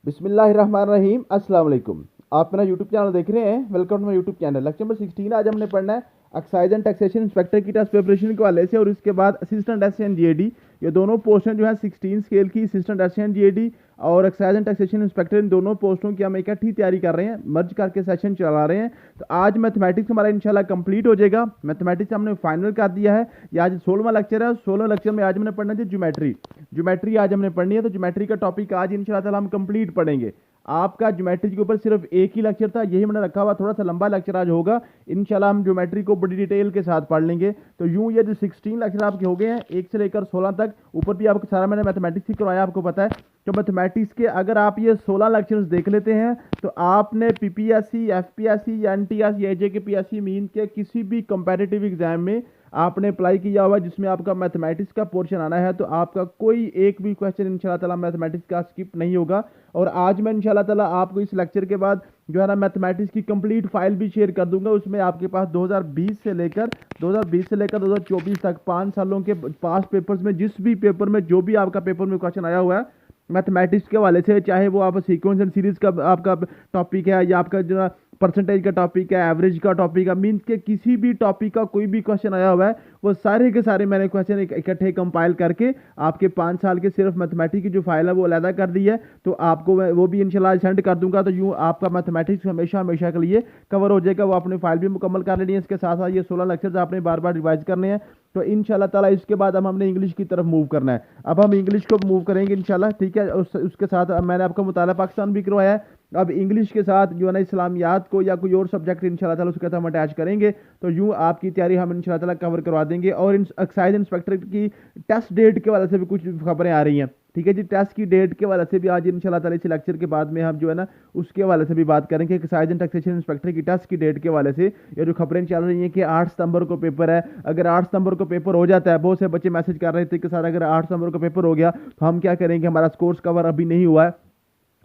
बिस्मिल्लाहिर्रहमानिर्रहीम। अस्सलाम वालेकुम। आप मेरा यूट्यूब चैनल देख रहे हैं। Welcome to my YouTube channel. Lecture number 16 आज हमने पढ़ना है एक्साइज एंड टैक्सेशन इंस्पेक्टर की टेस्ट प्रिपरेशन के वाले से, और इसके बाद असिस्टेंट एसएन जीएडी। ये दोनों पोस्टें जो है 16 स्केल की असिस्टेंट एसएन जीएडी और एक्साइज एंड टैक्सेशन इंस्पेक्टर, इन दोनों पोस्टों की हम इकट्ठी तैयारी कर रहे हैं, मर्ज करके सेशन चला रहे हैं। तो आज मैथमेटिक्स हमारा इंशाल्लाह कंप्लीट हो जाएगा। मैथमेटिक्स हमने फाइनल कर दिया है। ये आज 16वां लेक्चर है। 16 लेक्चर में आज हमने पढ़ना है ज्योमेट्री। ज्योमेट्री आज हमने पढ़नी है, तो ज्योमेट्री का टॉपिक आज इंशाल्लाह ताला हम कंप्लीट पढ़ेंगे। आपका ज्योमेट्री के ऊपर सिर्फ एक ही लेक्चर था, यही मैंने रखा हुआ, थोड़ा सा लंबा लेक्चर आज होगा। इंशाल्लाह हम ज्योमेट्री को बड़ी डिटेल के साथ पढ़ लेंगे। तो यूं ये जो 16 लेक्चर आपके हो गए हैं 1 से लेकर 16 तक, ऊपर भी आपको सारा मैंने मैथमेटिक्स ही करवाया, आपको पता है। तो मैथमेटिक्स के अगर आप ये 16 लेक्चर्स देख लेते हैं तो आपने पीपीएससी, एफपीएससी या एनटीएस या जेकेपीएससी मीन के किसी भी कंपैरेटिव एग्जाम में आपने अप्लाई किया हुआ जिसमें आपका मैथमेटिक्स का पोर्शन आना है, तो आपका कोई एक भी क्वेश्चन इंशाल्लाह ताला मैथमेटिक्स का स्किप नहीं होगा। और आज मैं इंशाल्लाह ताला आपको इस लेक्चर के बाद जो है ना मैथमेटिक्स की कंप्लीट फाइल भी शेयर कर दूंगा। उसमें आपके पास 2020 से लेकर 2024 तक 5 सालों के पास पेपर्स में जिस भी पेपर में जो भी आपका पेपर में क्वेश्चन आया हुआ है मैथमेटिक्स के वाले से, चाहे वो आप सीक्वेंस एंड सीरीज का आपका टॉपिक है या आपका जो परसेंटेज का टॉपिक है, एवरेज का टॉपिक है, मीन्स के किसी भी टॉपिक का कोई भी क्वेश्चन आया हुआ है, वो सारे के सारे मैंने क्वेश्चन इकट्ठे कंपाइल करके आपके 5 साल के सिर्फ मैथमेटिक्स की जो फाइल है वो अलहदा कर दी है। तो आपको वो भी इंशाल्लाह सेंड कर दूंगा। तो यूँ आपका मैथमेटिक्स हमेशा हमेशा के लिए कवर हो जाएगा। वो अपनी फाइल भी मुकम्मल कर लेनी है। इसके साथ साथ ये 16 लेक्चर्स आपने बार बार रिवाइज करने हैं। तो इंशाल्लाह ताला इसके बाद हमने इंग्लिश की तरफ मूव करना है। अब हम इंग्लिश को मूव करेंगे इंशाल्लाह, ठीक है। उसके साथ मैंने आपको मुताला पाकिस्तान भी करवाया है। अब इंग्लिश के साथ जो है ना इस्लामियात को या कोई और सब्जेक्ट इंशाल्लाह ताला उसके साथ हम अटैच करेंगे। तो यूँ आपकी तैयारी हम इंशाल्लाह ताला कवर करवा देंगे। और एक्साइज इंस्पेक्टर की टेस्ट डेट के वाले से भी कुछ खबरें आ रही हैं, ठीक है जी। टेस्ट की डेट के वाले से भी आज इंशाल्लाह ताला इस लेक्चर के बाद में हम जो है ना उसके वाले से भी बात करेंगे। एक्साइज एंड टैक्सेशन इंस्पेक्टर की टेस्ट की डेट के वाले से ये जो खबरें चल रही हैं कि 8 सितंबर को पेपर है। अगर 8 सितंबर को पेपर हो जाता है, बहुत से बच्चे मैसेज कर रहे थे कि सर अगर 8 सितंबर को पेपर हो गया तो हम क्या करेंगे, हमारा कोर्स कवर अभी नहीं हुआ है,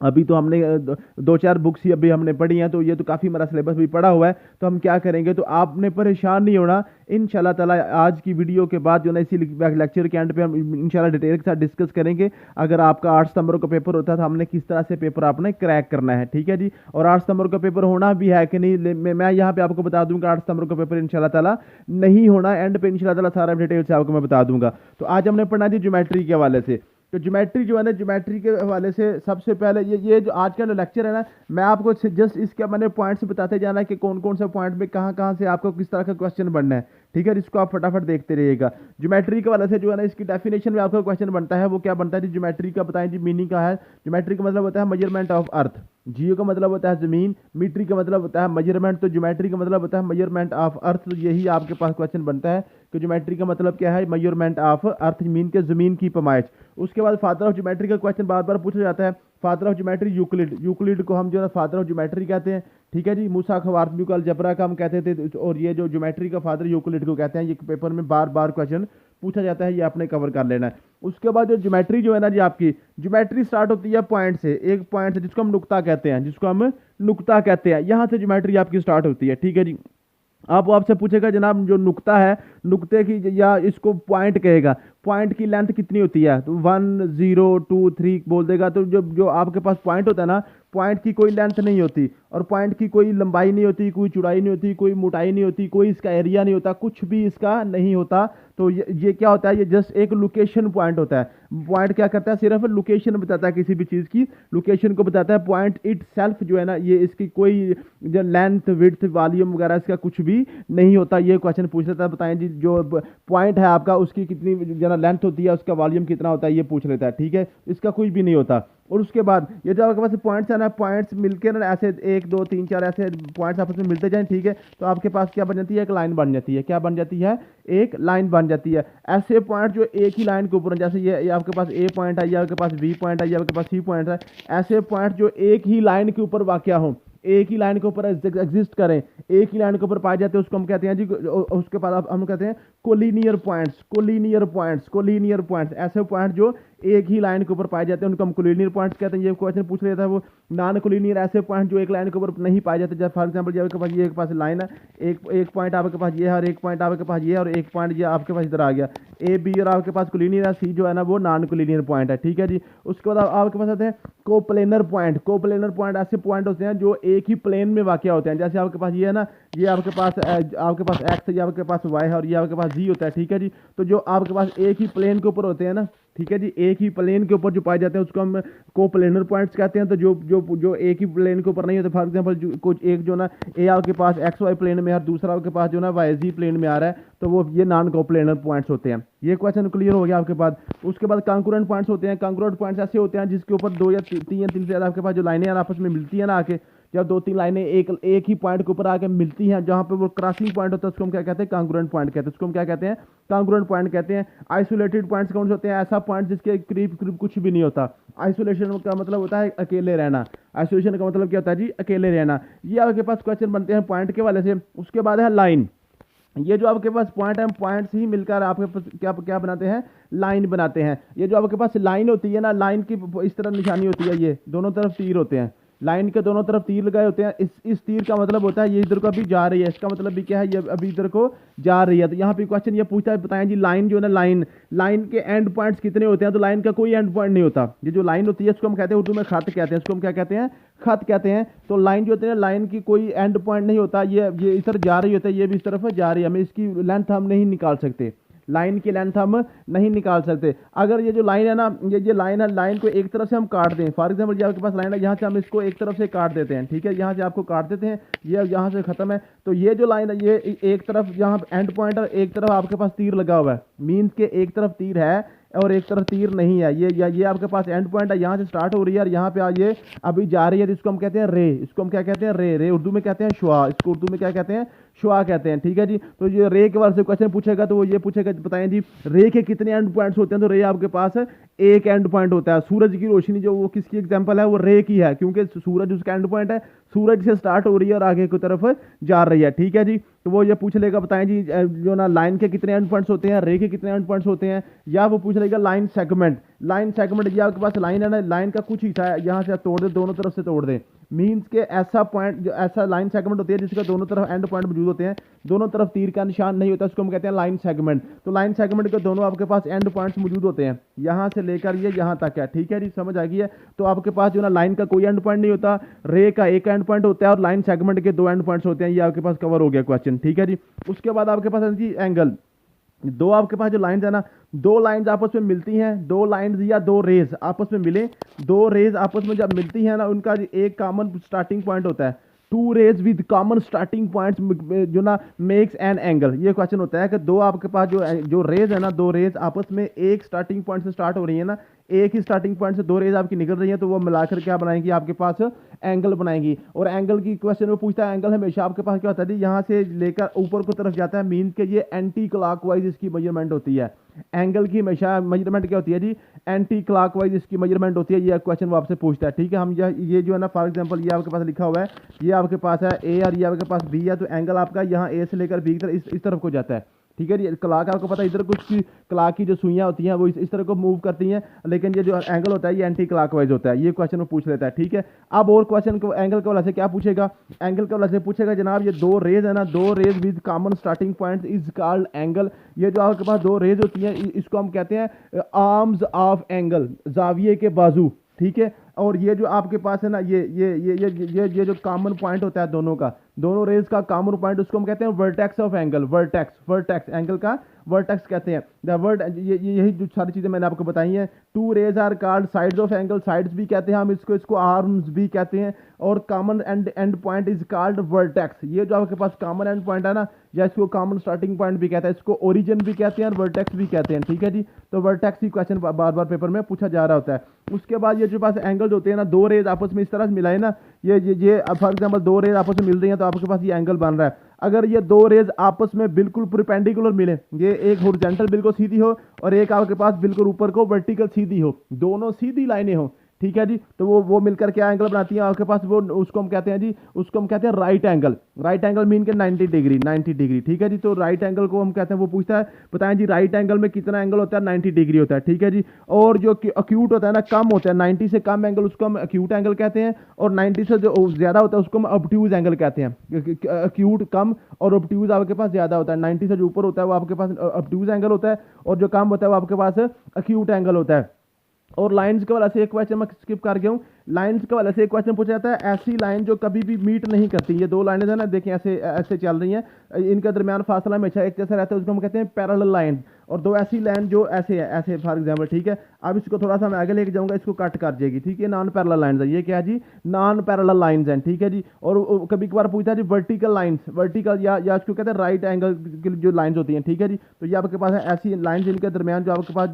अभी तो हमने 2-4 बुक्स ही अभी हमने पढ़ी हैं, तो ये तो काफ़ी हमारा सिलेबस भी पढ़ा हुआ है, तो हम क्या करेंगे। तो आपने परेशान नहीं होना इंशाल्लाह ताला। आज की वीडियो के बाद जो ना इसी लेक्चर के एंड पे हम इंशाल्लाह डिटेल के साथ डिस्कस करेंगे। अगर आपका 8 सितंबर को पेपर होता है तो हमने किस तरह से पेपर आपने क्रैक करना है, ठीक है जी। और 8 सितंबर को पेपर होना भी है कि नहीं, मैं यहाँ पे आपको बता दूंगा 8 सितंबर को पेपर इंशाल्लाह ताला नहीं होना, एंड पे इंशाल्लाह ताला सारा डिटेल से आपको मैं बता दूंगा। तो आज हमने पढ़ना जी ज्योमेट्री के हवाले से। तो ज्योमेट्री जो है ना, ज्योमेट्री के हवाले से सबसे पहले ये जो आज का जो लेक्चर है ना, मैं आपको जस्ट इसके मैंने पॉइंट्स बताते जाना कि कौन कौन से पॉइंट में कहाँ कहाँ से आपको किस तरह का क्वेश्चन बनना है, ठीक है। इसको आप फटाफट देखते रहिएगा। ज्योमेट्री के वाले से जो है ना इसकी डेफिनेशन में आपका क्वेश्चन बनता है, वो क्या बनता है जी, ज्योमेट्री का बताएं जी मीनिंग का है। ज्योमेट्री का मतलब होता है मेजरमेंट ऑफ अर्थ, जियो का मतलब होता है जमीन, मीट्री का मतलब होता है मेजरमेंट, तो ज्योमेट्री का मतलब होता है मेजरमेंट ऑफ अर्थ। तो यही आपके पास क्वेश्चन बनता है कि ज्योमेट्री का मतलब क्या है, मेजरमेंट ऑफ अर्थ, मीन के जमीन की पैमाइश। उसके बाद फादर ऑफ ज्योमेट्री का क्वेश्चन बार बार पूछा जाता है। Father of geometry Euclid, Euclid को हम जो है फादर ऑफ ज्योमेट्री कहते हैं, ठीक है जी। मूसा खवारिज़मी को अलजबरा का हम कहते थे, और ये जो ज्योमेट्री का फादर यूक्लिड को कहते हैं। ये पेपर में बार बार क्वेश्चन पूछा जाता है, ये आपने कवर कर लेना है। उसके बाद जो ज्योमेट्री जो है ना जी, आपकी ज्योमेट्री स्टार्ट होती है पॉइंट से, एक पॉइंट से जिसको हम नुक्ता कहते हैं, जिसको हम नुक्ता कहते हैं, यहाँ से ज्योमेट्री आपकी स्टार्ट होती है, ठीक है जी। आप आपसे पूछेगा जनाब जो नुक्ता है, नुक्ते की या इसको पॉइंट कहेगा, पॉइंट की लेंथ कितनी होती है, तो 1 0 2 3 बोल देगा। तो जो आपके पास पॉइंट होता है ना, पॉइंट की कोई लेंथ नहीं होती, और पॉइंट की कोई लंबाई नहीं होती, कोई चौड़ाई नहीं होती, कोई मोटाई नहीं होती, कोई इसका एरिया नहीं होता, कुछ भी इसका नहीं होता। तो ये क्या होता है, ये जस्ट एक लोकेशन पॉइंट होता है। पॉइंट क्या करता है, सिर्फ लोकेशन बताता है, किसी भी चीज़ की लोकेशन को बताता है। पॉइंट इट सेल्फ जो है ना, ये इसकी कोई जो लेंथ विड्थ वॉल्यूम वगैरह इसका कुछ भी नहीं होता। ये क्वेश्चन पूछ लेता है, बताएं जी जो पॉइंट है आपका उसकी कितनी जना लेंथ होती है, उसका वॉल्यूम कितना होता है, ये पूछ लेता है, ठीक है। इसका कुछ भी नहीं होता। और उसके बाद ये जो आपके पास पॉइंट्स है ना, पॉइंट्स मिलकर ना ऐसे 1 2 3 4 ऐसे पॉइंट्स आपस में मिलते जाएं, ठीक है। तो आपके पास क्या बन जाती है, एक लाइन बन जाती है। क्या बन जाती है, एक लाइन बन जाती है। ऐसे पॉइंट जो एक ही लाइन के ऊपर, जैसे ये आपके पास ए पॉइंट है, ये आपके पास बी पॉइंट है, ये आपके पास सी पॉइंट है, ऐसे पॉइंट जो एक ही लाइन के ऊपर वाक़या हो, एक ही लाइन के ऊपर एग्जिस्ट करें, एक ही लाइन के ऊपर पाए जाते हैं, उसको हम कहते हैं जी, उसके बाद हम कहते हैं collinear points, collinear points, collinear points. ऐसे पॉइंट जो एक ही लाइन के ऊपर पाए जाते हैं उनको हम कोलिनियर पॉइंट्स कहते हैं। ये क्वेश्चन पूछ रहा था वो नॉन कोलिनियर ऐसे पॉइंट जो एक लाइन के ऊपर नहीं पाए जाते। जैसे फॉर एग्जांपल जब आपके पास ये एक पास लाइन है, एक पॉइंट आपके पास ये है और एक पॉइंट आपके पास ये है और एक पॉइंट ये आपके पास इधर आ गया, ए बी और आपके पास कोलिनियर है, सी जो है ना वो नॉन कोलिनियर पॉइंट है, ठीक है जी। उसके बाद आपके पास आते हैं कोप्लेनर पॉइंट। कोप्लेनर पॉइंट ऐसे पॉइंट होते हैं जो एक ही प्लेन में वाक़ होते हैं। जैसे आपके पास ये है ना, ये आपके पास एक्स है, ये आपके पास वाई है और ये आपके पास जी होता है, ठीक है जी। तो जो आपके पास एक ही प्लेन के ऊपर होते हैं ना, ठीक है जी, एक ही प्लेन के ऊपर जो पाए जाते हैं उसको हम कोप्लेनर पॉइंट्स कहते हैं। तो जो जो जो एक ही प्लेन के ऊपर नहीं होते, फॉर एग्जांपल कुछ एक जो ना ए आपके पास एक्स वाई प्लेन में है और दूसरा आपके पास जो ना वाई जी प्लेन में आ रहा है, तो वो ये नॉन कोप्लेनर पॉइंट्स होते हैं। ये क्वेश्चन क्लियर हो गया आपके पास। उसके बाद कॉन्करेंट पॉइंट्स होते हैं। कॉन्करेंट पॉइंट्स ऐसे होते हैं जिसके ऊपर दो या तीन से ज़्यादा आपके पास जो लाइनें आपस में मिलती है ना आके, जब दो तीन लाइनें एक ही पॉइंट के ऊपर आके मिलती हैं, जहां पे वो क्रॉसिंग पॉइंट होता है उसको हम क्या कहते हैं, कॉन्ग्रुएंट पॉइंट कहते हैं। उसको हम क्या कहते हैं, कॉन्ग्रुएंट पॉइंट कहते हैं। आइसोलेटेड पॉइंट्स कौन से होते हैं, ऐसा पॉइंट जिसके करीब करीब कुछ भी नहीं होता। आइसोलेशन का मतलब होता है अकेले रहना। आइसोलेशन का मतलब क्या होता है जी, अकेले रहना। ये आपके पास क्वेश्चन बनते हैं पॉइंट के वाले से। उसके बाद है लाइन। ये जो आपके पास पॉइंट है, पॉइंट्स ही मिलकर आपके पास क्या क्या बनाते हैं, लाइन बनाते हैं। ये जो आपके पास लाइन होती है ना, लाइन की इस तरह निशानी होती है, ये दोनों तरफ तीर होते हैं, लाइन के दोनों तरफ तीर लगाए होते हैं। इस तीर का मतलब होता है ये इधर को अभी जा रही है, इसका मतलब भी क्या है, ये अभी इधर को जा रही है। तो यहाँ पे क्वेश्चन ये पूछता है, बताएं जी लाइन जो है ना, लाइन के एंड पॉइंट्स कितने होते हैं। तो लाइन का कोई एंड पॉइंट नहीं होता। ये जो लाइन होती है इसको हम कहते हैं उर्दू में खत कहते हैं। इसको हम क्या कहते हैं, खत कहते हैं। तो लाइन जो होती है, लाइन की कोई एंड पॉइंट नहीं होता। ये इस तरफ जा रही होती है, ये भी इस तरफ जा रही है। हमें इसकी लेंथ हम नहीं निकाल सकते, लाइन की लेंथ हम नहीं निकाल सकते। अगर ये जो लाइन है ना, ये लाइन है, लाइन को एक तरफ से हम काट दें, फॉर एग्जांपल ये आपके पास लाइन है, यहाँ से हम इसको एक तरफ से काट देते हैं, ठीक है, यहाँ से आपको काट देते हैं, ये यहाँ से खत्म है। तो ये जो लाइन है, ये एक तरफ यहाँ एंड पॉइंट है, एक तरफ आपके पास तीर लगा हुआ है, मीन्स के एक तरफ तीर है और एक तरफ तीर नहीं है। ये आपके पास एंड पॉइंट है, यहाँ से स्टार्ट हो रही है और यहाँ पे ये अभी जा रही है। तो इसको हम कहते हैं रे। इसको हम क्या कहते हैं, रे उर्दू में कहते हैं शुआ। इसको उर्दू में क्या कहते हैं, शुआ कहते हैं, ठीक है जी। तो ये रे के बारे से क्वेश्चन पूछेगा तो वो ये पूछेगा, बताएं जी रे के कितने एंड पॉइंट्स होते हैं। तो रे आपके पास एक एंड पॉइंट होता है। सूरज की रोशनी जो वो किसकी एग्जांपल है, वो रे की है, क्योंकि सूरज उसका एंड पॉइंट है, सूरज से स्टार्ट हो रही है और आगे की तरफ जा रही है, ठीक है जी। तो वो ये पूछ लेगा, बताएं जी जो ना लाइन के कितने एंड पॉइंट्स होते हैं, रे के कितने एंड पॉइंट्स होते हैं। या वो पूछ लेगा लाइन सेगमेंट। लाइन सेगमेंट, ये आपके पास लाइन है ना, लाइन का कुछ हिस्सा है, यहाँ से तोड़ दे, दोनों तरफ से तोड़ दे, मीन्स के ऐसा पॉइंट, जो ऐसा लाइन सेगमेंट होती है जिसका दोनों तरफ एंड पॉइंट मौजूद होते हैं, दोनों तरफ तीर का निशान नहीं होता, उसको हम कहते हैं लाइन सेगमेंट। तो लाइन सेगमेंट के दोनों आपके पास एंड पॉइंट्स मौजूद होते हैं, यहाँ से लेकर ये यहाँ तक है, ठीक है जी, समझ आ गई है। तो आपके पास जो ना लाइन का कोई एंड पॉइंट नहीं होता, रे का एक एंड पॉइंट होता है और लाइन सेगमेंट के दो एंड पॉइंट्स होते हैं। ये आपके पास कवर हो गया क्वेश्चन, ठीक है जी। उसके बाद आपके पास है जी एंगल। दो आपके पास जो लाइंस है ना, दो लाइंस आपस में मिलती हैं, दो लाइंस या दो रेज आपस में मिले, दो रेज आपस में जब मिलती हैं ना, उनका एक कॉमन स्टार्टिंग पॉइंट होता है। Two rays with common starting points जो ना मेक्स एन एंगल। ये क्वेश्चन होता है कि दो आपके पास जो रेज है ना, दो रेज आपस में एक स्टार्टिंग पॉइंट से स्टार्ट हो रही है ना, एक ही स्टार्टिंग पॉइंट से दो रेज आपकी निकल रही है, तो वो मिलाकर क्या बनाएंगी, आपके पास एंगल बनाएंगी। और एंगल की क्वेश्चन में पूछता है, एंगल हमेशा आपके पास क्या होता है, यहाँ से लेकर ऊपर की तरफ जाता है, मीन के ये एंटी क्लॉकवाइज इसकी मेजरमेंट होती है। एंगल की हमेशा मेजरमेंट क्या होती है जी, एंटी क्लॉकवाइज इसकी मेजरमेंट होती है। ये क्वेश्चन वो आपसे पूछता है, ठीक है। हम ये जो है ना, फॉर एग्जांपल ये आपके पास लिखा हुआ है, ये आपके पास है ए और ये आपके पास बी है, तो एंगल आपका यहाँ ए से लेकर बी की तरफ इस तरफ को जाता है, ठीक है जी। क्लॉक आपको पता है, इधर कुछ क्लॉक की जो सुइयां होती हैं वो इस तरह को मूव करती हैं, लेकिन ये जो एंगल होता है ये एंटी क्लॉकवाइज होता है। ये क्वेश्चन वो पूछ लेता है, ठीक है। अब और क्वेश्चन को एंगल के वाले से क्या पूछेगा, एंगल के वाले से पूछेगा, जनाब ये दो रेज है ना, दो rays with common starting point is called angle. ये जो आपके पास दो रेज होती हैं, इसको हम कहते हैं आर्म्स ऑफ एंगल, जाविये के बाजू, ठीक है। और ये जो आपके पास है ना, ये जो कॉमन पॉइंट होता है दोनों का, दोनों रेज का कॉमन पॉइंट, उसको हम कहते हैं vertex of angle. Vertex angle का वर्टेक्स कहते हैं। द वर्ड यही जो सारी चीजें मैंने आपको बताई हैं। Two rays are called sides of angle, sides भी कहते हैं हम इसको आर्म्स भी कहते हैं। और common and point is called vertex. ये जो आपके पास कॉमन एंड पॉइंट है ना, या इसको कॉमन स्टार्टिंग पॉइंट भी कहते हैं, इसको ओरिजिन भी कहते हैं और वर्टेक्स भी कहते हैं, ठीक है जी। तो वर्टेक्स ही क्वेश्चन बार बार पेपर में पूछा जा रहा होता है। उसके बाद ये जो पास एंगल्स होते हैं ना, दो रेज आपस में इस तरह से मिलाए ना, ये फॉर एग्जांपल दो रेज आपस में मिल रही हैं, तो आपके पास ये एंगल बन रहा है। अगर ये दो रेज आपस में बिल्कुल परपेंडिकुलर मिले, ये एक हॉरिजॉन्टल बिल्कुल सीधी हो और एक आपके पास बिल्कुल ऊपर को वर्टिकल सीधी हो, दोनों सीधी लाइनें हो, ठीक है जी। तो वो मिलकर क्या एंगल बनाती है आपके पास, वो उसको हम कहते हैं जी, उसको हम कहते हैं right angle. Right angle mean के 90 डिग्री, 90 डिग्री, ठीक है जी। तो राइट एंगल को हम कहते हैं, वो पूछता है बताएं जी राइट एंगल में कितना एंगल होता है, 90 डिग्री होता है, ठीक है जी। और जो अक्यूट होता है ना, कम होता है, 90 से कम एंगल उसको हम अक्यूट एंगल कहते हैं, और 90 से जो ज्यादा होता है उसको हम ऑब्ट्यूज एंगल कहते हैं। अक्यूट कम और ऑब्ट्यूज आपके पास ज्यादा होता है, 90 से जो ऊपर होता है वो आपके पास ऑब्ट्यूज एंगल होता है, और जो कम होता है वो आपके पास अक्यूट एंगल होता है। और लाइंस के वाले से एक क्वेश्चन मैं स्किप कर गया हूँ। लाइंस के वाले से एक क्वेश्चन पूछा जाता है, ऐसी लाइन जो कभी भी मीट नहीं करती। ये दो लाइनें है ना, देखें ऐसे ऐसे चल रही हैं, इनके दरमियान फासला हमेशा एक जैसा रहता है, उसको हम कहते हैं पैरेलल लाइन। और दो ऐसी लाइन जो ऐसे है, ऐसे फॉर एग्जाम्पल, ठीक है। अब इसको थोड़ा सा मैं आगे लेके जाऊंगा, इसको कट कर जाएगी, ठीक है। नॉन पैरेलल लाइंस है ये, क्या है जी, नॉन पैरेलल लाइंस हैं, ठीक है जी। और कभी कभार पूछता है जी वर्टिकल लाइंस, वर्टिकल या इसको कहते हैं राइट एंगल की जो लाइंस होती हैं, ठीक है जी। तो ये आपके पास है ऐसी लाइंस जिनके दरमियान जो आपके पास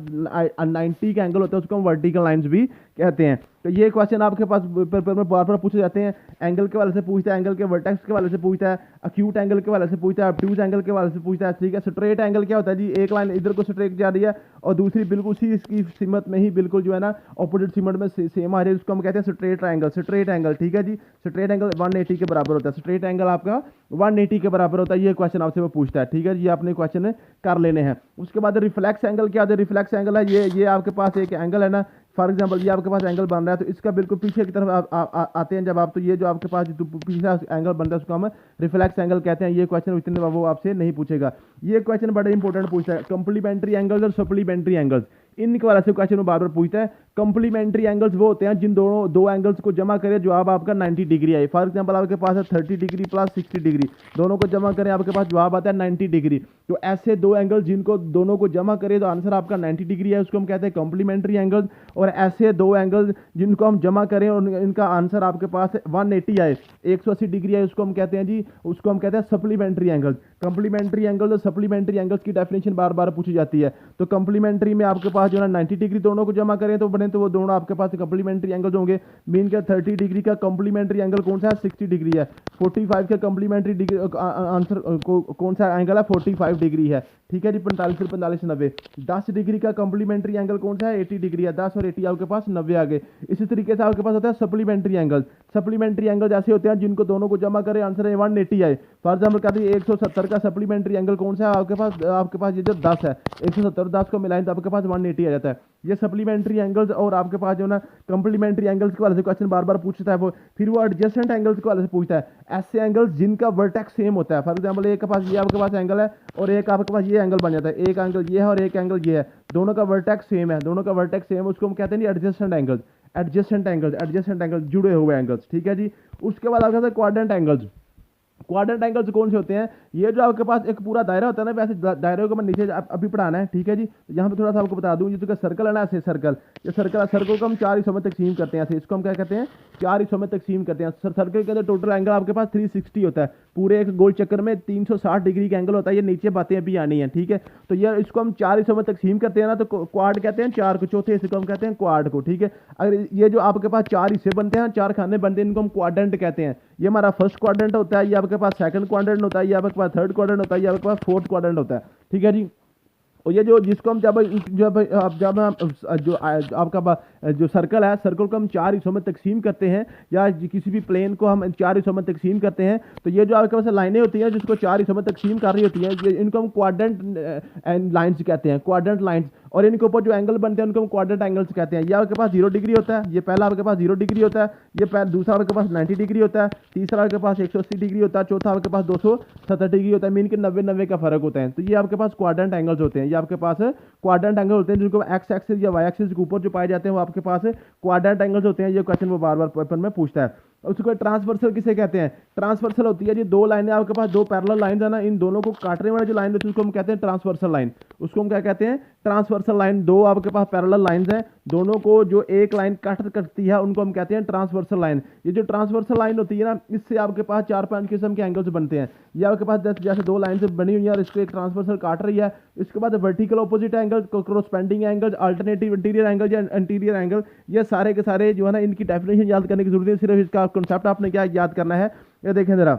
90 का एंगल होता है, उसको हम वर्टिकल लाइंस भी कहते हैं। तो ये क्वेश्चन आपके पास पेपर में बार बार पूछे जाते हैं। एंगल के वाले से पूछता है, एंगल के वर्टेक्स के वाले से पूछता है, अक्यूट एंगल के वाले से पूछता है, ऑब्ट्यूज एंगल के वाले से पूछता है, ठीक है। स्ट्रेट एंगल क्या होता है जी, एक लाइन इधर को स्ट्रेट जा रही है और दूसरी बिल्कुल उसी इसकी सिमत में ही बिल्कुल जो है ना ऑपोजिट सिमत में सेम आ रही है, उसको हम कहते हैं स्ट्रेट एंगल। स्ट्रेट एंगल, ठीक है जी। स्ट्रेट एंगल 180 के बराबर होता है, स्ट्रेट एंगल आपका 180 के बराबर होता है। ये क्वेश्चन आपसे वो पूछता है, ठीक है। ये आपने क्वेश्चन कर लेने हैं। उसके बाद रिफ्लेक्स एंगल क्या होता है, रिफ्लेक्स एंगल है ये आपके पास एक एंगल है ना, फॉर एग्जाम्पल ये आपके पास एंगल बन रहा है, तो इसका बिल्कुल पीछे की तरफ आते हैं जब आप, तो ये जो आपके पास जो पीछे एंगल बन रहा है उसको हम रिफ्लेक्स एंगल कहते हैं। ये क्वेश्चन इतने वो आपसे नहीं पूछेगा। ये क्वेश्चन बड़ा इंपॉर्टेंट पूछता है, कंप्लीमेंट्री एंगल्स और सप्लीमेंट्री एंगल्स, इनके वाले से क्वेश्चन बार बार पूछता है। कंप्लीमेंट्री एंगल्स वो होते हैं जिन दोनों दो एंगल्स को जमा करें जवाब आपका 90 डिग्री आए। फॉर एग्जांपल आपके पास है 30 डिग्री प्लस 60 डिग्री, दोनों को जमा करें आपके पास जवाब आता है 90 डिग्री। तो ऐसे दो एंगल जिनको दोनों को जमा करें तो आंसर आपका 90 डिग्री है, उसको हम कहते हैं कंप्लीमेंट्री एंगल्स। और ऐसे दो एंगल जिनको हम जमा करें और इनका आंसर आपके पास 180 आए, 180 डिग्री आए, उसको हम कहते हैं जी, उसको हम कहते हैं सप्लीमेंट्री एंगल्स। कंप्लीमेंट्री एंगल्स और सप्लीमेंट्री एंगल्स की डेफिनेशन बार बार पूछी जाती है। तो कंप्लीमेंट्री में आपके पास जो है 90 डिग्री दोनों को जमा करें तो बने, तो वो दोनों आपके पास कंप्लीमेंट्री एंगल्स होंगे। मीन का 30 डिग्री का कंप्लीमेंट्री एंगल कौन सा है, 60 डिग्री है। 45 का कंप्लीमेंट्री डिग्री आंसर कौन सा एंगल है, 45 डिग्री है, ठीक है जी। 45 से 45 90। 10 डिग्री का कंप्लीमेंट्री एंगल कौन सा है, 80 डिग्री है। 10 और 80 आपके पास 90 आ गए। इसी तरीके से आपके पास होता है सप्लीमेंट्री एंगल। सप्लीमेंट्री एंगल ऐसे होते हैं जिनको दोनों को जमा करें आंसर 180 आए। फॉर एग्जाम्पल कहते हैं 170 का सप्लीमेंट्री एंगल कौन सा है आपके पास ये जो 10 है, 170 10 को मिलाएं तो आपके पास 180 आ जाता है। ये सप्लीमेंट्री एंगल्स। और आपके पास जो ना कंप्लीमेंट्री एंगल्स के वाले से क्वेश्चन बार बार पूछता है वो, फिर वो एडजेसेंट एंगल्स के वाले से पूछता है, ऐसे एंगल्स जिनका वर्टेक्स सेम होता है। फॉर एग्जांपल एक के पास ये आपके पास एंगल है और एक आपके पास ये एंगल बन जाता है, एक एंगल ये है और एक एंगल ये है, दोनों का वर्टेक्स सेम है, दोनों का वर्टेक्स सेम है, उसको हम कहते हैं adjacent angles. Adjacent angles, adjacent angles, जुड़े हुए एंगल्स, ठीक है जी। उसके बाद आपके पास क्वाड्रेंट एंगल्स। क्वाड्रेंट एंगल्स कौन से होते हैं, ये जो आपके पास एक पूरा दायरा होता है ना, वैसे दायरे को मैं नीचे अभी पढ़ाना है, ठीक है जी। यहाँ पे थोड़ा सा आपको बता दूं, ये जो सर्कल है ना, ऐसे सर्कल, ये सर्कल को हम 4 हिस्सों में तकसीम करते हैं ऐसे, इसको हम क्या कहते हैं, 4 हिस्सों में तकसीम करते हैं। सर्कल के अंदर टोटल एंगल आपके पास 360 होता है, पूरे एक गोल चक्कर में 360 डिग्री का एंगल होता है। ये नीचे बातें अभी आनी है, ठीक है। तो ये इसको हम 4 हिस्सों में तकसीम करते हैं ना, तो क्वाड कहते हैं 4 को, चौथे हिस्से को हम कहते हैं क्वाड को, ठीक है। अगर ये जो आपके पास 4 हिस्से बनते हैं, 4 खाने बनते हैं, इनको हम क्वाड्रेंट कहते हैं। ये हमारा फर्स्ट क्वाड्रेंट होता है, ये आपके पास सेकंड क्वाड्रेंट होता है, ये आपके पास थर्ड क्वाड्रेंट होता है, ये आपके पास फोर्थ क्वाड्रेंट होता है, ठीक है जी। और ये जो जिसको हम जब जो आपका जो सर्कल है, सर्कल को हम 4 हिस्सों में तकसीम करते हैं, या किसी भी प्लेन को हम 4 हिस्सों में तकसीम करते हैं, तो ये जो आपके पास लाइनें होती हैं जिसको 4 हिस्सों में तकसीम कर रही होती हैं, इनको हम क्वाड्रेंट लाइन्स कहते हैं, क्वाड्रेंट लाइन्स। और इनके ऊपर जो एंगल बनते हैं उनको हम क्वाड्रेंट एंगल्स कहते हैं। ये आपके पास 0 डिग्री होता है, ये पहला आपके पास 0 डिग्री होता है, ये दूसरा आपके पास 90 डिग्री होता है, तीसरा आपके पास 180 डिग्री होता है, चौथा आपके पास 270 डिग्री होता है। मीन के 90 का फर्क होता है। तो ये आपके पास क्वाड्रेंट एंगल्स होते हैं। ये आपके पास क्वाड्रेंट एंगल होते हैं जिनको एक्स एक्सिस या वाई एक्सिस के ऊपर जो पाए जाते हैं वो आपके पास क्वाड्रेंट एंगल्स होते हैं। ये क्वेश्चन वो बार बार पेपर में पूछता है। उसको ट्रांसवर्सल किसे कहते हैं, ट्रांसवर्सल होती है जी, दो लाइनें आपके पास, दो पैरेलल लाइंस है ना, इन दोनों को काटने वाली जो लाइन होती है उसको हम कहते हैं ट्रांसवर्सल लाइन। उसको हम क्या कहते हैं, ट्रांसवर्सल लाइन। दो आपके पास पैरेलल लाइंस हैं, दोनों को जो एक लाइन कट करती है उनको हम कहते हैं ट्रांसवर्सल लाइन। ये जो ट्रांसवर्सल लाइन होती है ना, इससे आपके पास 4-5 किस्म के एंगल्स बनते हैं। ये आपके पास जैसे दो लाइन से बनी हुई है और इसको एक ट्रांसवर्सल काट रही है। इसके बाद vertical opposite angle, corresponding angle, alternative interior angle या इंटीरियर एंगल, ये सारे के सारे जो है ना, इनकी डेफिनेशन याद करने की जरूरत है, सिर्फ इसका कॉन्सेप्ट आपने क्या याद करना है। ये देखें जरा,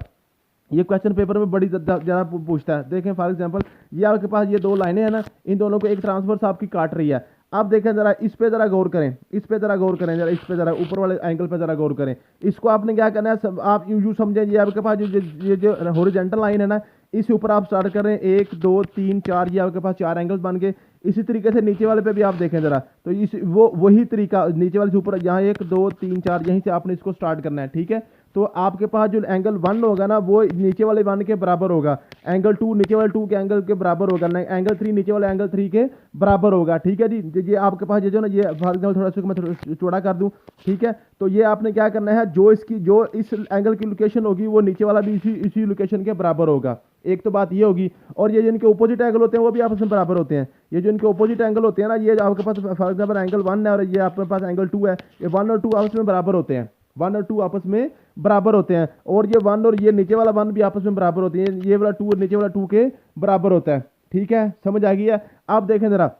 ये क्वेश्चन पेपर में बड़ी ज़्यादा पूछता है। देखें फॉर एग्जांपल, ये आपके पास ये दो लाइनें हैं ना, इन दोनों को एक ट्रांसवर्स आपकी काट रही है। आप देखें जरा, इस पे जरा गौर करें, इस पे जरा गौर करें, जरा इस पे जरा ऊपर वाले एंगल पे जरा गौर करें। इसको आपने क्या करना है, आप यूं समझें, ये आपके पास ये जो हॉरिजॉन्टल लाइन है ना, इसके ऊपर आप स्टार्ट कर रहे हैं, 1 2 3 4, ये आपके पास 4 एंगल्स बन गए। इसी तरीके से नीचे वाले पे भी आप देखें जरा, तो इस वो वही तरीका नीचे वाले से ऊपर, यहाँ 1 2 3 4, यहीं से आपने इसको स्टार्ट करना है, ठीक है। तो आपके पास जो एंगल 1 होगा ना, वो नीचे वाले 1 के बराबर होगा, एंगल 2 नीचे वाले 2 के एंगल के बराबर होगा, एंगल 3 नीचे वाले एंगल 3 के बराबर होगा, ठीक है जी। ये आपके पास ये जो ना, ये फॉर एग्जाम्पल थोड़ा सा मैं थोड़ा चौड़ा कर दूं, ठीक है। तो ये आपने क्या करना है, जो इस एंगल की लोकेशन होगी, वो नीचे वाला भी इसी लोकेशन के बराबर होगा। एक तो बात ये होगी, और ये जो इनके अपोजिट एंगल होते हैं वो भी आपस में बराबर होते हैं। ये जो इनके अपोजिट एंगल होते हैं ना, ये आपके पास फॉर एग्जाम्पल एंगल 1 है और ये आपके पास एंगल 2 है, ये 1 और 2 आपस में बराबर होते हैं, 1 और 2 आपस में बराबर होते हैं। और ये 1 और ये नीचे वाला 1 भी आपस में बराबर होते हैं, ये वाला 2 और नीचे वाला 2 के बराबर होता है, ठीक है। समझ आ गई है। आप देखें जरा,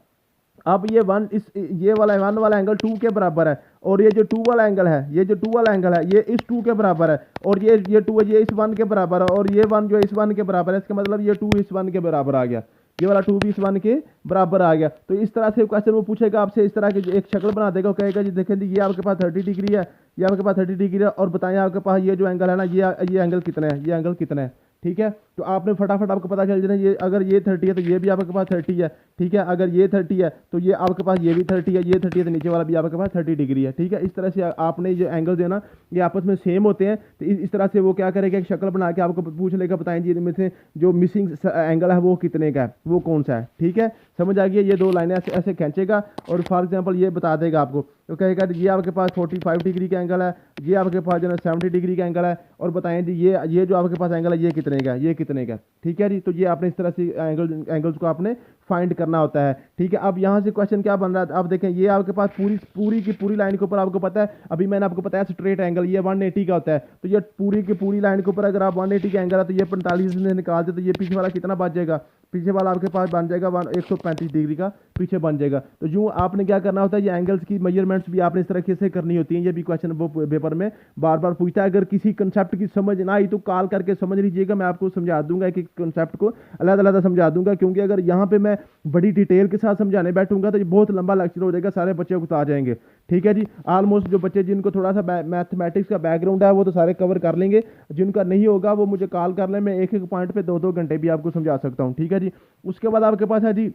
अब ये 1 ये वाला 1 वाला एंगल 2 के बराबर है, और ये जो 2 वाला एंगल है, ये जो 2 वाला एंगल है, ये इस 2 के बराबर है, और ये 2 है, ये इस 1 के बराबर है, और ये 1 जो इस 1 के बराबर है, इसका मतलब ये 2 इस 1 के बराबर आ गया, ये वाला 2 भी इस 1 के बराबर आ गया। तो इस तरह से क्वेश्चन वो पूछेगा आपसे, इस तरह की एक शक्ल बना देगा, कहेगा जी देखें ये आपके पास 30 डिग्री है, ये आपके पास 30 डिग्री है, और बताएं आपके पास ये जो एंगल है ना, ये एंगल कितना है, ये एंगल कितना है, ठीक है। तो आपने फटाफट आपको पता चल जाना, ये अगर ये 30 है तो ये भी आपके पास 30 है, ठीक है। अगर ये 30 है तो ये आपके पास ये भी 30 है, ये 30 है तो नीचे वाला भी आपके पास 30 डिग्री है, ठीक है। इस तरह से आपने जो एंगल जो है ना, ये आपस में सेम होते हैं। तो इस तरह से वो क्या करेगा, एक शक्ल बना के आपको पूछ लेगा, बताएं जी इनमें से जो मिसिंग एंगल है वो कितने का है, वो कौन सा है, ठीक है। समझ आ गई। ये 2 लाइनें ऐसे ऐसे खींचेगा और फॉर एग्जांपल ये बता देगा आपको, तो कहेगा ये आपके पास 45 डिग्री का एंगल है, ये आपके पास जो है 70 डिग्री का एंगल है, और बताएं जी ये जो आपके पास एंगल है ये कितने का, ये कितने का, ठीक है जी। तो ये आपने इस तरह से एंगल्स को आपने फाइंड करना होता है, ठीक है। अब यहाँ से क्वेश्चन क्या बन रहा है, आप देखें ये आपके पास पूरी की पूरी लाइन के ऊपर आपको पता है, अभी मैंने आपको बताया स्ट्रेट एंगल ये 180 का होता है। तो ये पूरी की पूरी लाइन के ऊपर अगर आप 180 का एंगल है, तो ये 45 में निकालते तो ये पीछे वाला कितना बच जाएगा, पीछे वाला आपके पास बन जाएगा 135 डिग्री का पीछे बन जाएगा। तो यूँ आपने क्या करना होता है, ये एंगल्स की मेजरमेंट्स भी आपने इस तरीके से करनी होती हैं। ये भी क्वेश्चन वो पेपर में बार बार पूछता है। अगर किसी कंसेप्ट की समझ ना आई तो कॉल करके समझ लीजिएगा, मैं आपको समझा दूंगा, एक एक कंसेप्ट को अलग अलग समझा दूंगा, क्योंकि अगर यहाँ पे मैं बड़ी डिटेल के साथ समझाने बैठूंगा तो ये बहुत लंबा लेक्चर हो जाएगा, सारे बच्चे को आ जाएंगे, ठीक है जी। ऑलमोस्ट जो बच्चे जिनको थोड़ा सा मैथमेटिक्स का बैकग्राउंड है वो तो सारे कवर कर लेंगे, जिनका नहीं होगा वो मुझे कॉल कर लें, मैं एक एक पॉइंट पे 2-2 घंटे भी आपको समझा सकता हूँ, ठीक है जी। उसके बाद आपके पास है जी,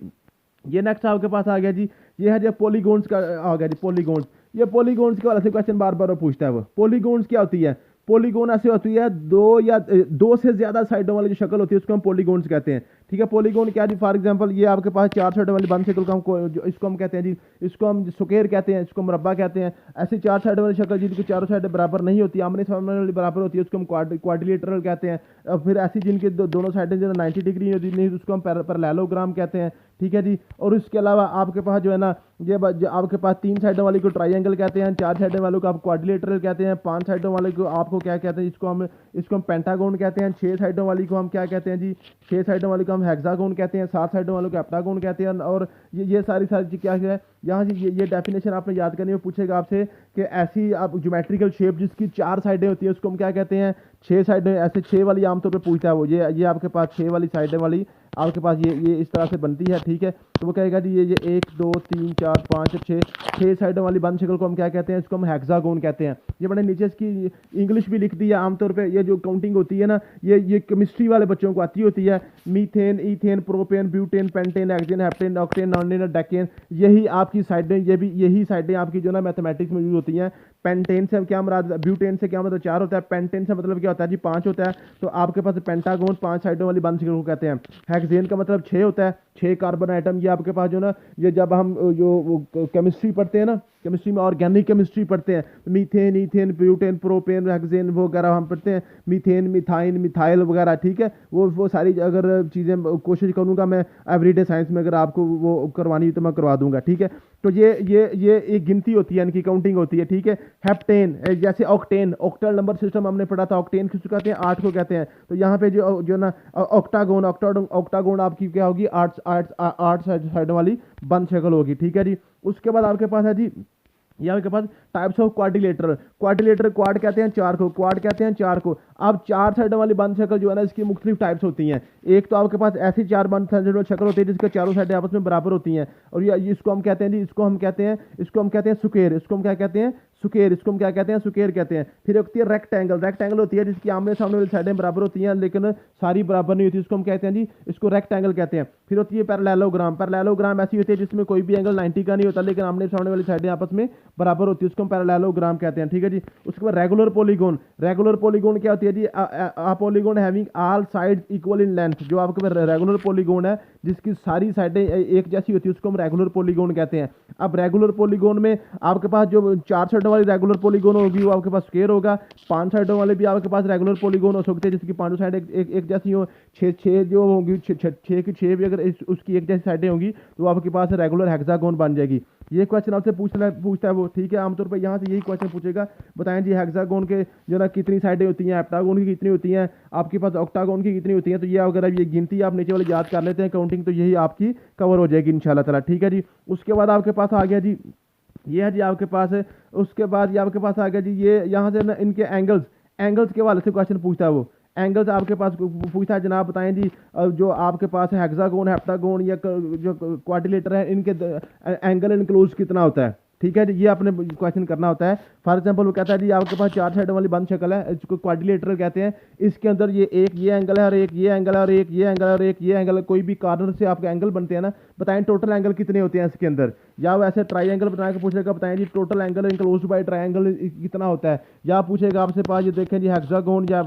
ये नेक्स्ट आपके पास आ गया जी, ये है जी पॉलीगॉन्स का आ गया जी, पॉलीगॉन्स। ये पॉलीगॉन्स के वाले से क्वेश्चन बार बार पूछता है। वो पॉलीगॉन्स क्या होती है, पॉलीगॉन ऐसे होती है दो से ज्यादा साइडों वाली जो शक्ल होती है उसको हम पॉलीगॉन्स कहते हैं, ठीक है। पॉलीगॉन क्या जी, फॉर एग्जांपल ये आपके पास 4 साइडों वाली बंद शक्ल को इसको हम कहते हैं जी, इसको हम स्क्वायर कहते हैं, इसको मुरब्बा कहते हैं। ऐसी 4 साइडों वाली शक्ल जिनकी चारों साइड बराबर नहीं होती, आमने सामने वाली बराबर होती है, उसको हम क्वाड्रिलेटरल कहते हैं। और फिर ऐसी जिनकी दोनों साइडें जो 90 डिग्री होती नहीं, उसको हम पैरेललोग्राम कहते हैं, ठीक है जी। और उसके अलावा आपके पास जो है ना, ये आपके पास 3 साइडों वाली को ट्राइंगल कहते हैं, 4 साइडों वालों को आप क्वाड्रिलेटरल कहते हैं, 5 साइडों वाले को आपको क्या कहते हैं, इसको हम पेंटागोन कहते हैं, 6 साइडों वाली को हम क्या कहते हैं जी, 6 साइडों वाली को हम हेक्सागोन कहते हैं, 7 साइडों वालों को हेप्टागोन कहते हैं। और ये सारी चीज़ क्या है, यहाँ से ये डेफिनेशन आपने याद करनी है। पूछेगा आपसे कि ऐसी आप ज्योमेट्रिकल शेप जिसकी 4 साइडें होती है उसको हम क्या कहते हैं, 6 साइडें। ऐसे 6 वाली आमतौर पे पूछता है वो, ये आपके पास 6 वाली साइडें वाली आपके पास ये इस तरह से बनती है, ठीक है। तो वो कहेगा जी ये 1 2 3 4 5 6 साइडों वाली बंद शक्ल को हम क्या कहते हैं, इसको हम हेक्सागोन कहते हैं। ये मैंने नीचे इसकी इंग्लिश भी लिख दी है। आमतौर पे ये जो काउंटिंग होती है ना, ये केमिस्ट्री वाले बच्चों को आती होती है। Methane, ethane, propane, butane, pentane, hexane, heptane, octane, nonane, decane, यही आपकी साइडें, यही साइडें आपकी जो ना मैथमेटिक्स में यूज होती हैं। पेंटेन से क्या मराद, ब्यूटेन से क्या मतलब 4 होता है, पेंटेन से मतलब क्या होता है जी 5 होता है। तो आपके पास पेंटागोन 5 साइडों वाली बंद शक्ल को कहते हैं। हेक्सेन का मतलब 6 होता है, 6 कार्बन आइटम। ये आपके पास जो ना, ये जब हम जो केमिस्ट्री पढ़ते हैं ना, केमिस्ट्री में ऑर्गेनिक केमिस्ट्री पढ़ते हैं, methane, ethane, butane, propane, hexane वगैरह हम पढ़ते हैं, मीथेन, मिथाइन, मिथाइल वगैरह, ठीक है। वो सारी अगर चीज़ें कोशिश करूँगा मैं एवरीडे साइंस में अगर आपको वो करवानी तो मैं करवा दूंगा, ठीक है। तो ये एक गिनती होती है, इनकी काउंटिंग होती है, ठीक है। हेप्टेन जैसे ऑक्टेन, ऑक्टल नंबर सिस्टम हमने पढ़ा था, ऑक्टेन किसको कहते हैं, 8 को कहते हैं। तो यहाँ पे जो ना ऑक्टागोन आपकी क्या होगी, 8 साइड वाली बंद शक्ल होगी, ठीक है जी। उसके बाद आपके पास है जी ये आपके पास types of quadrilateral. Quadrilateral quad कहते हैं चार को, क्वाड कहते हैं चार को। अब चार साइडों वाली बंद शक्ल जो है ना, इसकी मुख्तलिफ टाइप्स होती हैं। एक तो आपके पास ऐसी चार बंद साइड वाली शक्ल होती है जिसके चारों साइडें आपस में बराबर होती हैं, और ये इसको हम कहते हैं जी, इसको हम कहते हैं स्क्वायर। इसको हम क्या कहते हैं? स्क्वायर। इसको हम क्या कहते हैं? स्क्वायर कहते हैं। फिर होती है रेक्टेंगल। रेक्टेंगल होती है जिसकी आमने सामने वाली साइडें बराबर होती हैं लेकिन सारी बराबर नहीं होती, इसको हम कहते हैं जी, इसको रेक्टेंगल कहते हैं। फिर होती है पैरेललोग्राम। पैरेललोग्राम ऐसी होती है जिसमें कोई भी एंगल 90 का नहीं होता लेकिन आमने सामने वाली साइडें आपस में बराबर होती है, उसको हम पैरेललोग्राम कहते हैं। ठीक है जी। उसके बाद रेगुलर पॉलीगॉन। रेगुलर पॉलीगॉन क्या होती है जी? Polygon having all sides equal in length. जो आपके पास रेगुलर पॉलीगॉन है जिसकी सारी साइडें एक जैसी होती है उसको हम रेगुलर पॉलीगॉन कहते हैं। अब रेगुलर पॉलीगॉन में आपके पास जो चार साइडों वाली रेगुलर पॉलीगॉन होगी वो आपके पास स्क्वायर होगा। पांच साइडों वाले भी आपके पास रेगुलर पॉलीगॉन हो सकते हैं जिसकी पांचों साइड एक जैसी हो। छः जो होंगी, छः की छः भी अगर उसकी एक जैसी साइडें होंगी तो आपके पास रेगुलर हेक्सागोन बन जाएगी। ये क्वेश्चन आपसे पूछता है वो, ठीक है, आमतौर पर यहाँ से यही क्वेश्चन पूछेगा। बताएं जी हेक्सागोन के जो ना कितनी साइडें होती हैं, हेप्टागोन की कितनी होती हैं, आपके पास ऑक्टागोन की कितनी होती हैं। तो ये अगर ये गिनती आप नीचे वाले याद कर लेते हैं काउंटिंग, तो यही आपकी कवर हो जाएगी इंशाल्लाह ताला। ठीक है जी। उसके बाद आपके पास आ गया जी, ये है जी आपके पास है। उसके बाद ये आपके पास आ गया जी, ये यहाँ से ना इनके एंगल्स के हवाले से क्वेश्चन पूछता है वो। एंगल्स आपके पास पूछता है जनाब बताएं जी, जो आपके पास है हेक्सागोन, हेप्टागोन या जो क्वाड्रिलेटर है, इनके एंगल इनक्लोज कितना होता है। ठीक है जी। ये आपने क्वेश्चन करना होता है। फॉर एग्जांपल वो कहता है जी आपके पास चार साइड वाली बंद शक्ल है, इसको क्वाड्रिलेटरल कहते हैं। इसके अंदर ये एंगल है और एक ये एंगल है और एक ये एंगल है और एक ये एंगल है। कोई भी कॉर्नर से आपके एंगल बनते हैं ना, बताएं टोटल एंगल कितने होते हैं इसके अंदर। या वैसे ट्राइंगल बना के पूछेगा, बताएं जी total angle enclosed by triangle कितना होता है। या पूछेगा आपसे पास, ये देखें जी हेक्सागोन, या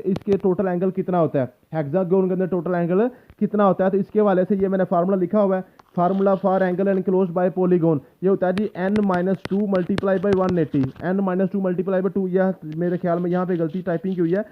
इसके टोटल एंगल कितना होता है, हेक्सागोन के अंदर टोटल एंगल कितना होता है। तो इसके वाले से ये मैंने फार्मूला लिखा हुआ है, formula for angle enclosed bye polygon. ये होता है जी n-2 multiply by 180, n-2 multiply by 2। यह मेरे ख्याल में यहाँ पे गलती टाइपिंग की हुई है,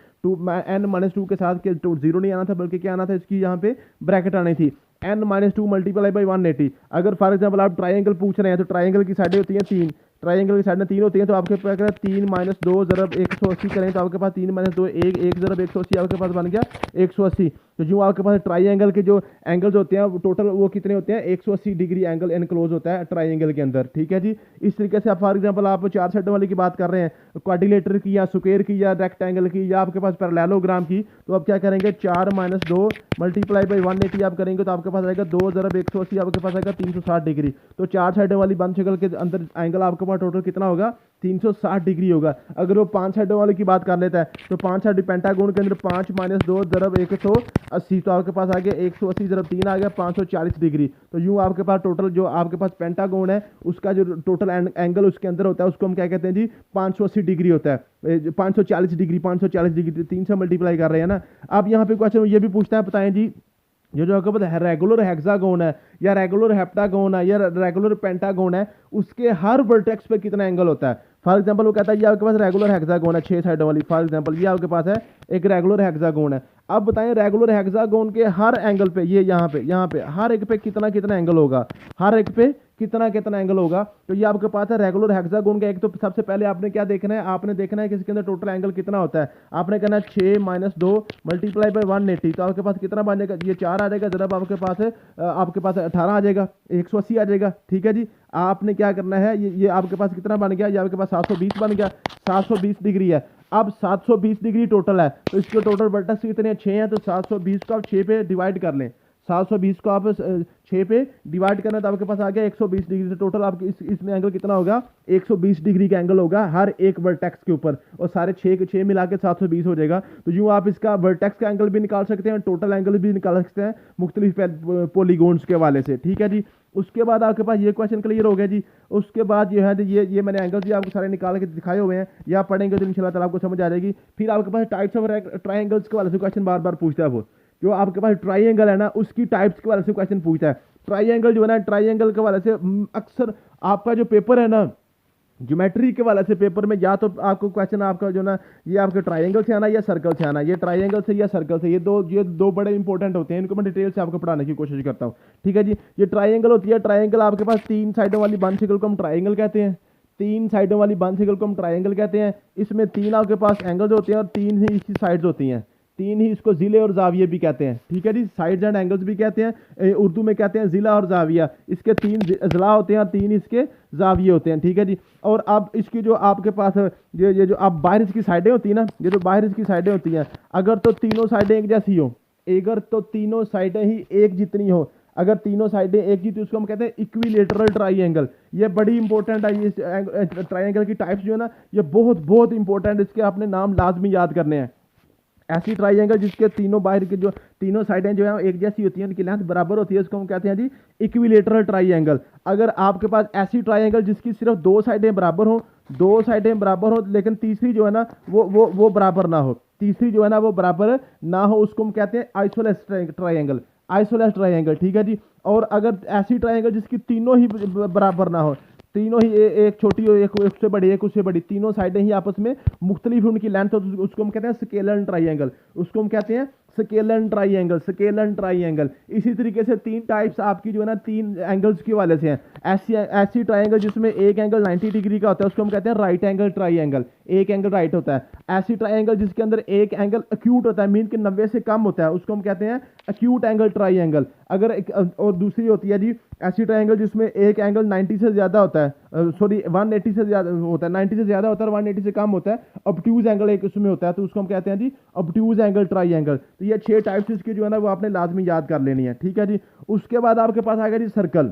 n-2 के साथ जीरो नहीं आना था बल्कि क्या आना था, इसकी यहाँ पे ब्रैकेट आनी थी। n-2 multiply by 180। अगर फॉर एग्जाम्पल आप ट्राइंगल पूछ रहे हैं तो ट्राइंगल की साइडें होती हैं तीन, ट्राइंगल की साइडें तीन होती हैं, तो आपके पास 3 - 2 ज़रब 180 करें तो आपके पास 3 - 2 1 ज़रब 180 आपके पास बन गया 180। तो जो आपके पास ट्राइंगल के जो एंगल्स होते हैं टोटल वो कितने होते हैं, 180 डिग्री एंगल एनक्लोज होता है ट्राइंगल के अंदर। ठीक है जी। इस तरीके से आप फॉर एग्जांपल आप चार साइडों वाली की बात कर रहे हैं, क्वाड्रिलेटर की या स्क्वायर की या रेक्टेंगल की या आपके पास पैरेललोग्राम की, तो आप क्या करेंगे 4 - 2 मल्टीप्लाई बाई 180 आप करेंगे तो आपके पास आएगा 2 ज़रब 180 आपके पास आएगा 360 डिग्री। तो चार साइडों वाली बंद शक्ल के अंदर एंगल आपके पास टोटल कितना होगा, 360 डिग्री होगा। अगर वो पांच साइडों वाले की बात कर लेता है तो पांच साइड पेंटागोन के अंदर 5 - 2 ज़रब 180, तो आपके पास आ गया 180 ज़रब 3 आ गया 540 डिग्री। तो यूँ आपके पास टोटल जो आपके पास पेंटागोन है उसका जो टोटल एंगल उसके अंदर होता है उसको हम क्या कहते हैं जी, 580 डिग्री होता है, 540 डिग्री, 540 डिग्री 3 से मल्टीप्लाई कर रहे हैं ना। अब यहाँ पे क्वेश्चन ये भी पूछता है, बताएं जी जो आपके पास रेगुलर हेक्सागोन है या रेगुलर हेप्टागोन है या रेगुलर पेंटागोन है, उसके हर वर्टेक्स पे कितना एंगल होता है। फॉर एग्जांपल वो कहता है ये आपके पास रेगुलर हेक्सागोन है 6 साइडों वाली, फॉर एग्जांपल ये आपके पास है एक रेगुलर हेक्सागोन है। अब बताएं रेगुलर हेक्सागोन के हर एंगल पे, ये यहाँ पे हर एक पे कितना कितना एंगल होगा, हर एक पे कितना कितना एंगल होगा। तो ये आपके पास है रेगुलर हेक्सागोन का। एक तो सबसे पहले आपने क्या देखना है, आपने देखना है कि इसके अंदर टोटल एंगल कितना होता है। आपने कहना है 6 - 2 मल्टीप्लाई बाई 180, तो आपके पास कितना बन जाएगा, ये 4 आ जाएगा, जरा आपके पास 18 आ जाएगा, 180 आ जाएगा। ठीक है जी। आपने क्या करना है, ये आपके पास कितना बन गया, ये आपके पास 720 बन गया, 720 डिग्री है। अब 720 डिग्री टोटल है तो इसके टोटल वर्टेक्स कितने 6 हैं, तो 720 को आप 6 पे डिवाइड कर लें, 720 को आप 6 पे डिवाइड करना तो आपके पास आ गया 120 डिग्री। से टोटल आपके इसमें एंगल कितना होगा, 120 डिग्री का एंगल होगा हर एक वर्टेक्स के ऊपर, और सारे 6 के 6 मिला के 720 हो जाएगा। तो यूँ आप इसका वर्टेक्स का एंगल भी निकाल सकते हैं, टोटल एंगल भी निकाल सकते हैं मुख्तलिफ पॉलीगॉन्स के वाले से। ठीक है जी। उसके बाद आपके पास ये क्वेश्चन क्लियर हो गया जी। उसके बाद जो है ये मैंने एंगल्स भी आपको सारे निकाल के दिखाए हुए हैं, या पढ़ेंगे तो इंशाल्लाह ताला आपको समझ आ जाएगी। फिर आपके पास टाइप्स ऑफ ट्राइंगल्स के वाले से क्वेश्चन बार बार पूछता है वो, जो आपके पास ट्राइंगल है ना उसकी टाइप्स के वाले से क्वेश्चन पूछता है। ट्राइंगल जो है ना, ट्राइंगल के वाले से अक्सर आपका जो पेपर है ना ज्योमेट्री के वाले से पेपर में, या तो आपको क्वेश्चन आपका जो ना ये आपके ट्राइंगल से आना या सर्कल से आना, ये ट्राइंगल से या सर्कल से, ये दो बड़े इंपॉर्टेंट होते हैं, इनको मैं डिटेल से आपको पढ़ाने की कोशिश करता हूँ। ठीक है जी। ये ट्राइंगल होती है, ट्राइंगल आपके पास 3 साइडों वाली बंद सर्कल को हम ट्राइंगल कहते हैं, 3 साइडों वाली बंद सर्कल को हम ट्राइंगल कहते हैं। इसमें 3 आपके पास एंगल्स होते हैं और 3 ही इसकी साइड्स होती हैं, तीन ही इसको जिले और जाविये भी कहते हैं, ठीक है जी, साइड्स एंड एंगल्स भी कहते हैं, उर्दू में कहते हैं जिला और जाविया। इसके तीन अजला होते हैं और तीन इसके जाविये होते हैं, ठीक है जी। और अब इसकी जो आपके पास ये जो आप बाहर इसकी साइडें होती हैं ना, ये जो बाहर इसकी साइडें होती हैं, अगर तो तीनों साइडें एक जैसी हो, अगर तो तीनों साइडें ही एक जितनी हो, अगर तीनों साइडें एक जितनी, उसको हम कहते हैं इक्विलेटरल ट्राइंगल। ये बड़ी इंपॉर्टेंट है, ये ट्राइंगल की टाइप्स जो है ना, ये बहुत बहुत इंपॉर्टेंट, इसके आपने नाम लाजमी याद करने हैं। ऐसी ट्राइंगल जिसके तीनों बाहर के जो तीनों साइडें जो है एक जैसी होती हैं, उनकी लेंथ बराबर होती है, उसको हम कहते हैं जी इक्विलेटरल ट्राइंगल। अगर आपके पास ऐसी ट्राइंगल जिसकी सिर्फ दो साइडें बराबर हो, दो साइडें बराबर हो, लेकिन तीसरी जो है ना वो बराबर ना हो, तीसरी जो है ना वो बराबर ना हो, उसको हम कहते हैं आइसोलेस ट्राइंगल, आइसोलेस ट्राइंगल, ठीक है जी। और अगर ऐसी ट्राइंगल जिसकी तीनों ही बराबर ना हो, तीनों ही एक छोटी हो, एक उससे बड़ी, एक उससे बड़ी, तीनों साइडें ही आपस में मुख्तलिफ उनकी लेंथ, तो उसको हम कहते हैं स्केलन ट्राइंगल, उसको हम कहते हैं स्केलन ट्राइंगल, स्केलन ट्राइंगल। इसी तरीके से तीन टाइप्स आपकी जो है ना तीन एंगल्स के वाले से हैं। ऐसी ट्राइंगल जिसमें एक एंगल 90 डिग्री का होता है, उसको हम कहते हैं राइट एंगल ट्राइंगल, एक एंगल राइट होता है। ऐसी ट्राइंगल जिसके अंदर एक एंगल एक्यूट होता है, मीन कि 90 से कम होता है, उसको हम कहते हैं एक्यूट एंगल ट्राइंगल। और दूसरी होती है जी ऐसी ट्राइंगल जिसमें एक एंगल 90 से ज़्यादा होता है, सॉरी 180 से ज़्यादा होता है, 90 से ज़्यादा होता है और 180 से कम होता है, ऑब्ट्यूज एंगल एक उसमें होता है, तो उसको हम कहते हैं जी ऑब्ट्यूज एंगल ट्राइंगल। तो ये 6 टाइप्स इसकी जो है ना वो आपने लाजमी याद कर लेनी है, ठीक है जी। उसके बाद आपके पास आएगा जी सर्कल।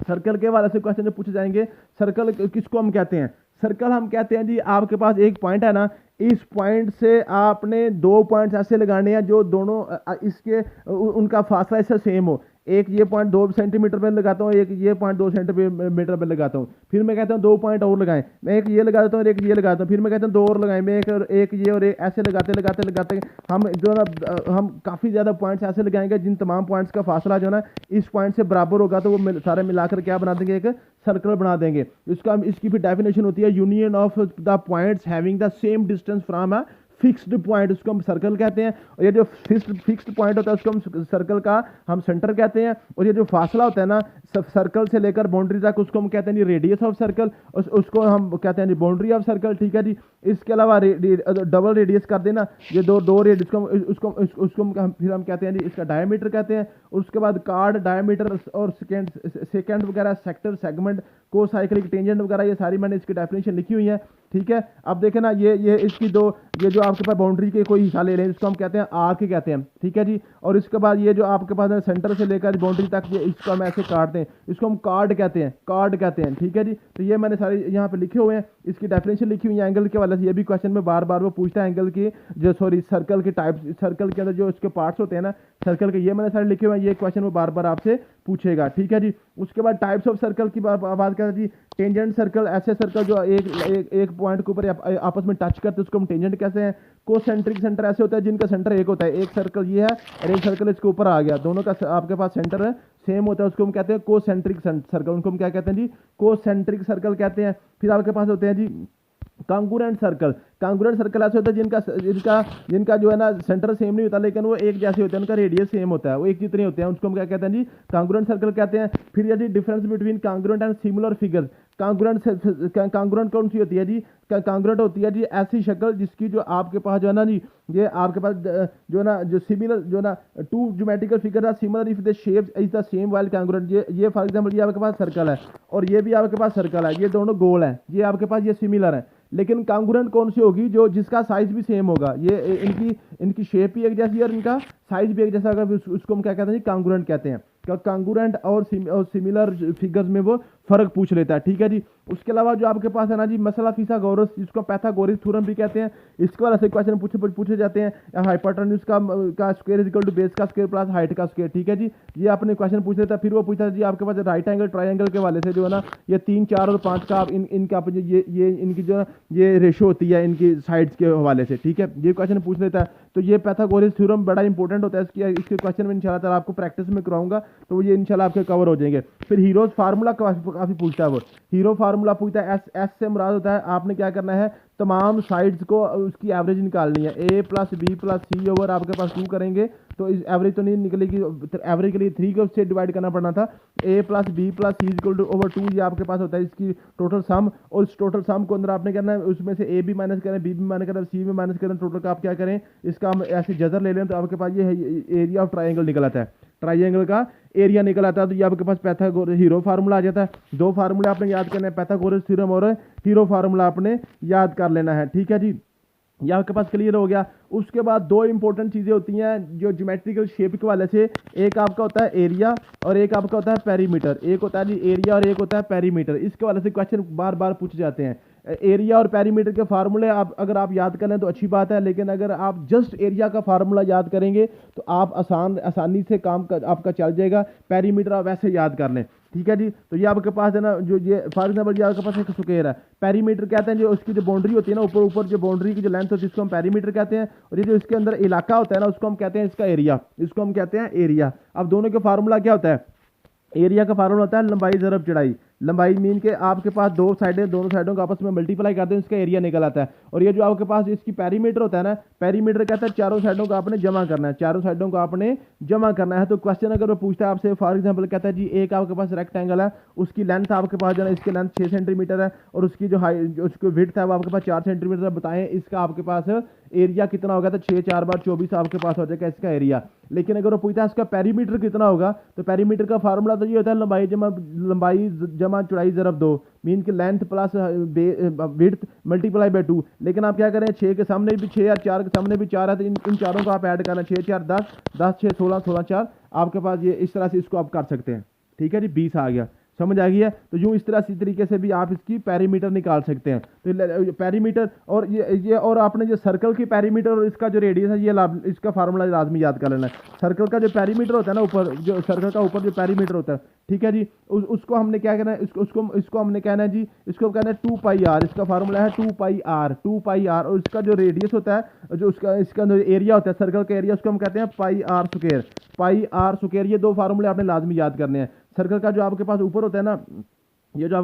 सर्कल के वाले से क्वेश्चन जो पूछे जाएंगे, सर्कल किसको हम कहते हैं? सर्कल हम कहते हैं जी आपके पास एक पॉइंट है ना, इस पॉइंट से आपने दो पॉइंट्स ऐसे लगाने हैं जो दोनों इसके उनका फासला इससे सेम हो। एक ये पॉइंट 2 सेंटीमीटर पे लगाता हूँ, एक ये पॉइंट 2 सेंटीमीटर पे लगाता हूँ, फिर मैं कहता हूँ 2 पॉइंट और लगाएं, मैं एक ये लगा देता हूँ और एक ये लगाता हूँ, फिर मैं कहता हूँ 2 और लगाएं, मैं एक ये और एक ऐसे लगाते लगाते लगाते हम जो ना हम काफ़ी ज़्यादा पॉइंट्स ऐसे लगाएंगे जिन तमाम पॉइंट्स का फासला जो है ना इस पॉइंट से बराबर होगा, तो वो सारे मिलाकर क्या बना देंगे, एक सर्कल बना देंगे। इसकी फिर डेफिनेशन होती है union of the points having the same distance from a fixed point, उसको हम सर्कल कहते हैं। और ये जो फिक्स्ड पॉइंट होता है उसको हम सर्कल का हम सेंटर कहते हैं। और ये जो फासला होता है ना सर्कल से लेकर बाउंड्री तक, उसको हम कहते हैं जी रेडियस ऑफ सर्कल, उसको हम कहते हैं जी बाउंड्री ऑफ सर्कल, ठीक है जी। इसके अलावा डबल रेडियस कर देना, ये दो रेडियस को उसको फिर हम कहते हैं जी इसका डायमीटर कहते हैं। उसके बाद कार्ड, डायमीटर और सेकेंड वगैरह, सेक्टर, सेगमेंट, को साइक्लिक, टेंजेंट वगैरह, ये सारी मैंने इसकी डेफिनेशन लिखी हुई है, ठीक है। अब देखें ना ये इसकी ये जो आपके पास बाउंड्री के कोई हिस्सा ले रहे हैं इसको हम कहते हैं आर्क कहते हैं, ठीक है जी। और इसके बाद ये जो आपके पास सेंटर से लेकर बाउंड्री तक इसको हम ऐसे काटते हैं, इसको हम कार्ड कहते हैं, कार्ड कहते हैं, ठीक है जी। तो ये मैंने सारे यहाँ पे लिखे हुए हैं, इसकी डेफिनेशन लिखी हुई है एंगल के वाले से। ये भी क्वेश्चन में बार बार वो पूछता है एंगल की जो सर्कल के टाइप्स, सर्कल के अंदर जो इसके पार्ट्स होते हैं ना सर्कल के, ये मैंने सारे लिखे हुए हैं, ये क्वेश्चन वो बार बार आपसे पूछेगा, ठीक है जी। उसके बाद टाइप्स ऑफ सर्कल की बात करें जी, टेंजेंट सर्कल, ऐसे सर्कल जो एक पॉइंट के ऊपर आपस में टच करते हैं उसको हम टेंजेंट कहते हैं। कोसेंट्रिक सेंटर ऐसे होता है जिनका सेंटर एक होता है, एक सर्कल ये है और एक सर्कल इसके ऊपर आ गया, दोनों का आपके पास सेंटर सेम होता है, उसको हम कहते हैं कोसेंट्रिक सर्कल, उनको हम क्या कहते हैं जी कोसेंट्रिक सर्कल कहते हैं। फिर आपके पास होते हैं जी कांगुरेंट सर्कल। कांगुरेंट सर्कल ऐसे होता है जिनका जो है ना सेंटर सेम नहीं होता लेकिन वो एक जैसे होते हैं, उनका रेडियस सेम होता है, वो एक जितने होते हैं, उसको हम क्या कहते हैं जी कांगुरेंट सर्कल कहते हैं। फिर यदि difference between congruent and similar figures, congruent कौन सी होती है जी? कांगुरेंट होती है जी ऐसी शक्ल जिसकी जो आपके पास जो है ना जी ये आपके पास जो है ना जो सिमिलर जो ना two geometrical figure are similar if the shape is the same while congruent. ये फॉर एग्जांपल ये आपके पास सर्कल है और ये भी आपके पास सर्कल है, ये दोनों गोल है, ये आपके पास ये सिमिलर है, लेकिन कांगुरेंट कौन सी होगी? जो जिसका साइज भी सेम होगा, ये इनकी शेप भी एक जैसी है और इनका साइज भी एक जैसा होगा, उसको हम क्या कहते हैं जी कांगुरेंट कहते हैं। कांगुरेंट और सिमिलर फिगर्स में वो फर्क पूछ लेता है, ठीक है जी। उसके अलावा जो आपके पास है ना जी मसला फिसागोरस, जिसको पैथागोरस थ्योरम भी कहते हैं, इसके वाले से क्वेश्चन पूछे जाते हैं। हाइपोटेन्यूज का square is equal to base का स्क्वायर प्लस हाइट का स्क्वायर, ठीक है जी। ये आपने क्वेश्चन पूछ लेता है। फिर वो पूछता है जी आपके पास राइट एंगल ट्राइंगल के वाले से जो है ना ये 3, 4 और 5 का इनका ये इनकी जो ये रेशो होती है इनकी साइड्स के हवाले से, ठीक है, ये क्वेश्चन पूछ लेता है। तो ये पैथागोरस थ्योरम बड़ा इंपॉर्टेंट होता है, इसके क्वेश्चन में इंशाल्लाह ताला आपको प्रैक्टिस में कराऊंगा, तो ये इंशाल्लाह आपके कवर हो जाएंगे। फिर हीरोज फार्मूला काफी पूछता है, वो हीरो फार्मूला पूछता है। एस से मुराद होता है आपने क्या करना है, तमाम साइड्स को उसकी एवरेज निकालनी है, a + b + c ओवर आपके पास 2 करेंगे तो इस एवरेज तो नहीं निकलेगी, एवरेज के लिए 3 को से डिवाइड करना पड़ना था। a plus B plus C equal to over 2 ये आपके पास होता है इसकी टोटल सम, और इस टोटल सम को अंदर आपने करना है, उसमें से a भी माइनस करें, b भी माइनस करें, c भी माइनस करें, टोटल का आप क्या करें, इसका हम ऐसे जजर ले लें तो आपके पास ये एरिया ऑफ ट्राइंगल निकल आता है, ट्राइंगल का एरिया निकल आता है। तो ये आपके पास पाइथागोरस हीरो फार्मूला आ जाता है। 2 फार्मूले आपने याद करने हैं, पाइथागोरस थ्योरम और हीरो फार्मूला आपने याद कर लेना है, ठीक है जी। ये आपके पास क्लियर हो गया। उसके बाद 2 इंपॉर्टेंट चीज़ें होती हैं जो ज्योमेट्रिकल शेप के वाले से, एक आपका होता है एरिया और एक आपका होता है पेरीमीटर। एक होता है जी एरिया और एक होता है पेरीमीटर। इसके वाले से क्वेश्चन बार बार पूछे जाते हैं। एरिया और पेरीमीटर के फार्मूले आप अगर आप याद कर लें तो अच्छी बात है, लेकिन अगर आप जस्ट एरिया का फार्मूला याद करेंगे तो आप आसानी से काम आपका चल जाएगा। पेरीमीटर आप वैसे याद कर लें, ठीक है जी। तो ये आपके पास है ना, जो ये फॉर एग्जाम्पल ये आपके पास एक स्क्वायर है, पेरीमीटर कहते हैं जो उसकी जो बाउंड्री होती है ना, ऊपर ऊपर जो बाउंड्री की जो लेंथ होती है इसको हम पेरीमीटर कहते हैं, और ये जो इसके अंदर इलाका होता है ना उसको हम कहते हैं इसका एरिया, इसको हम कहते हैं एरिया। अब दोनों का फार्मूला क्या होता है, एरिया का फार्मूला होता है लंबाई ज़रब चौड़ाई। लंबाई मीन के आपके पास 2 साइडें, दोनों साइडों को आपस में मल्टीप्लाई करते हैं, इसका एरिया निकल आता है। और ये जो आपके पास इसकी पेरीमीटर होता है ना, पेरीमीटर कहता है चारों साइडों को आपने जमा करना है, चारों साइडों को आपने जमा करना है। तो क्वेश्चन अगर वो पूछता है आपसे, फॉर एग्जांपल कहता है जी एक आपके पास रेक्टेंगल है, उसकी लेंथ आपके पास जो है इसकी लेंथ 6 सेंटीमीटर है और उसकी जो हाइट उसकी विड्थ है वो आपके पास 4 सेंटीमीटर है, बताएं इसका आपके पास एरिया कितना होगा। तो 6 4 बार 24 आपके पास हो जाएगा इसका एरिया। लेकिन अगर वो पूछता है इसका पेरीमीटर कितना होगा, तो पेरीमीटर का फार्मूला तो ये होता है लंबाई जमा चौड़ाई ज़रब 2, मीन की length plus width multiply by 2। लेकिन आप क्या करें, 6 के सामने भी 6 और 4 के सामने भी 4 है, तो इन चारों को आप ऐड करना, 6 4 10 10 6 16 16 4 आपके पास ये इस तरह से इसको आप कर सकते हैं, ठीक है जी। 20 आ गया, समझ आ गई है। तो यूँ इस तरीके से भी आप इसकी पेरीमीटर निकाल सकते हैं। तो पेरीमीटर और ये और आपने जो सर्कल की पेरीमीटर और इसका जो रेडियस है ये इसका फार्मूला लाजमी याद कर लेना है। सर्कल का जो पेरीमीटर होता है ना, ऊपर जो सर्कल का ऊपर जो पेरीमीटर होता है, ठीक है जी, उसको हमने क्या करना है, इसको हमने कहना है जी, इसको कहना है 2 पाई आर। इसका फार्मूला है 2 पाई आर, 2 पाई आर। और इसका जो रेडियस होता है, जो इसका जो एरिया होता है सर्कल का एरिया, उसको हम कहते हैं pi r square, pi r square. ये 2 फार्मूले आपने लाजमी याद करने हैं। सर्कल का जो आपके पास ऊपर होता है ना, ये जो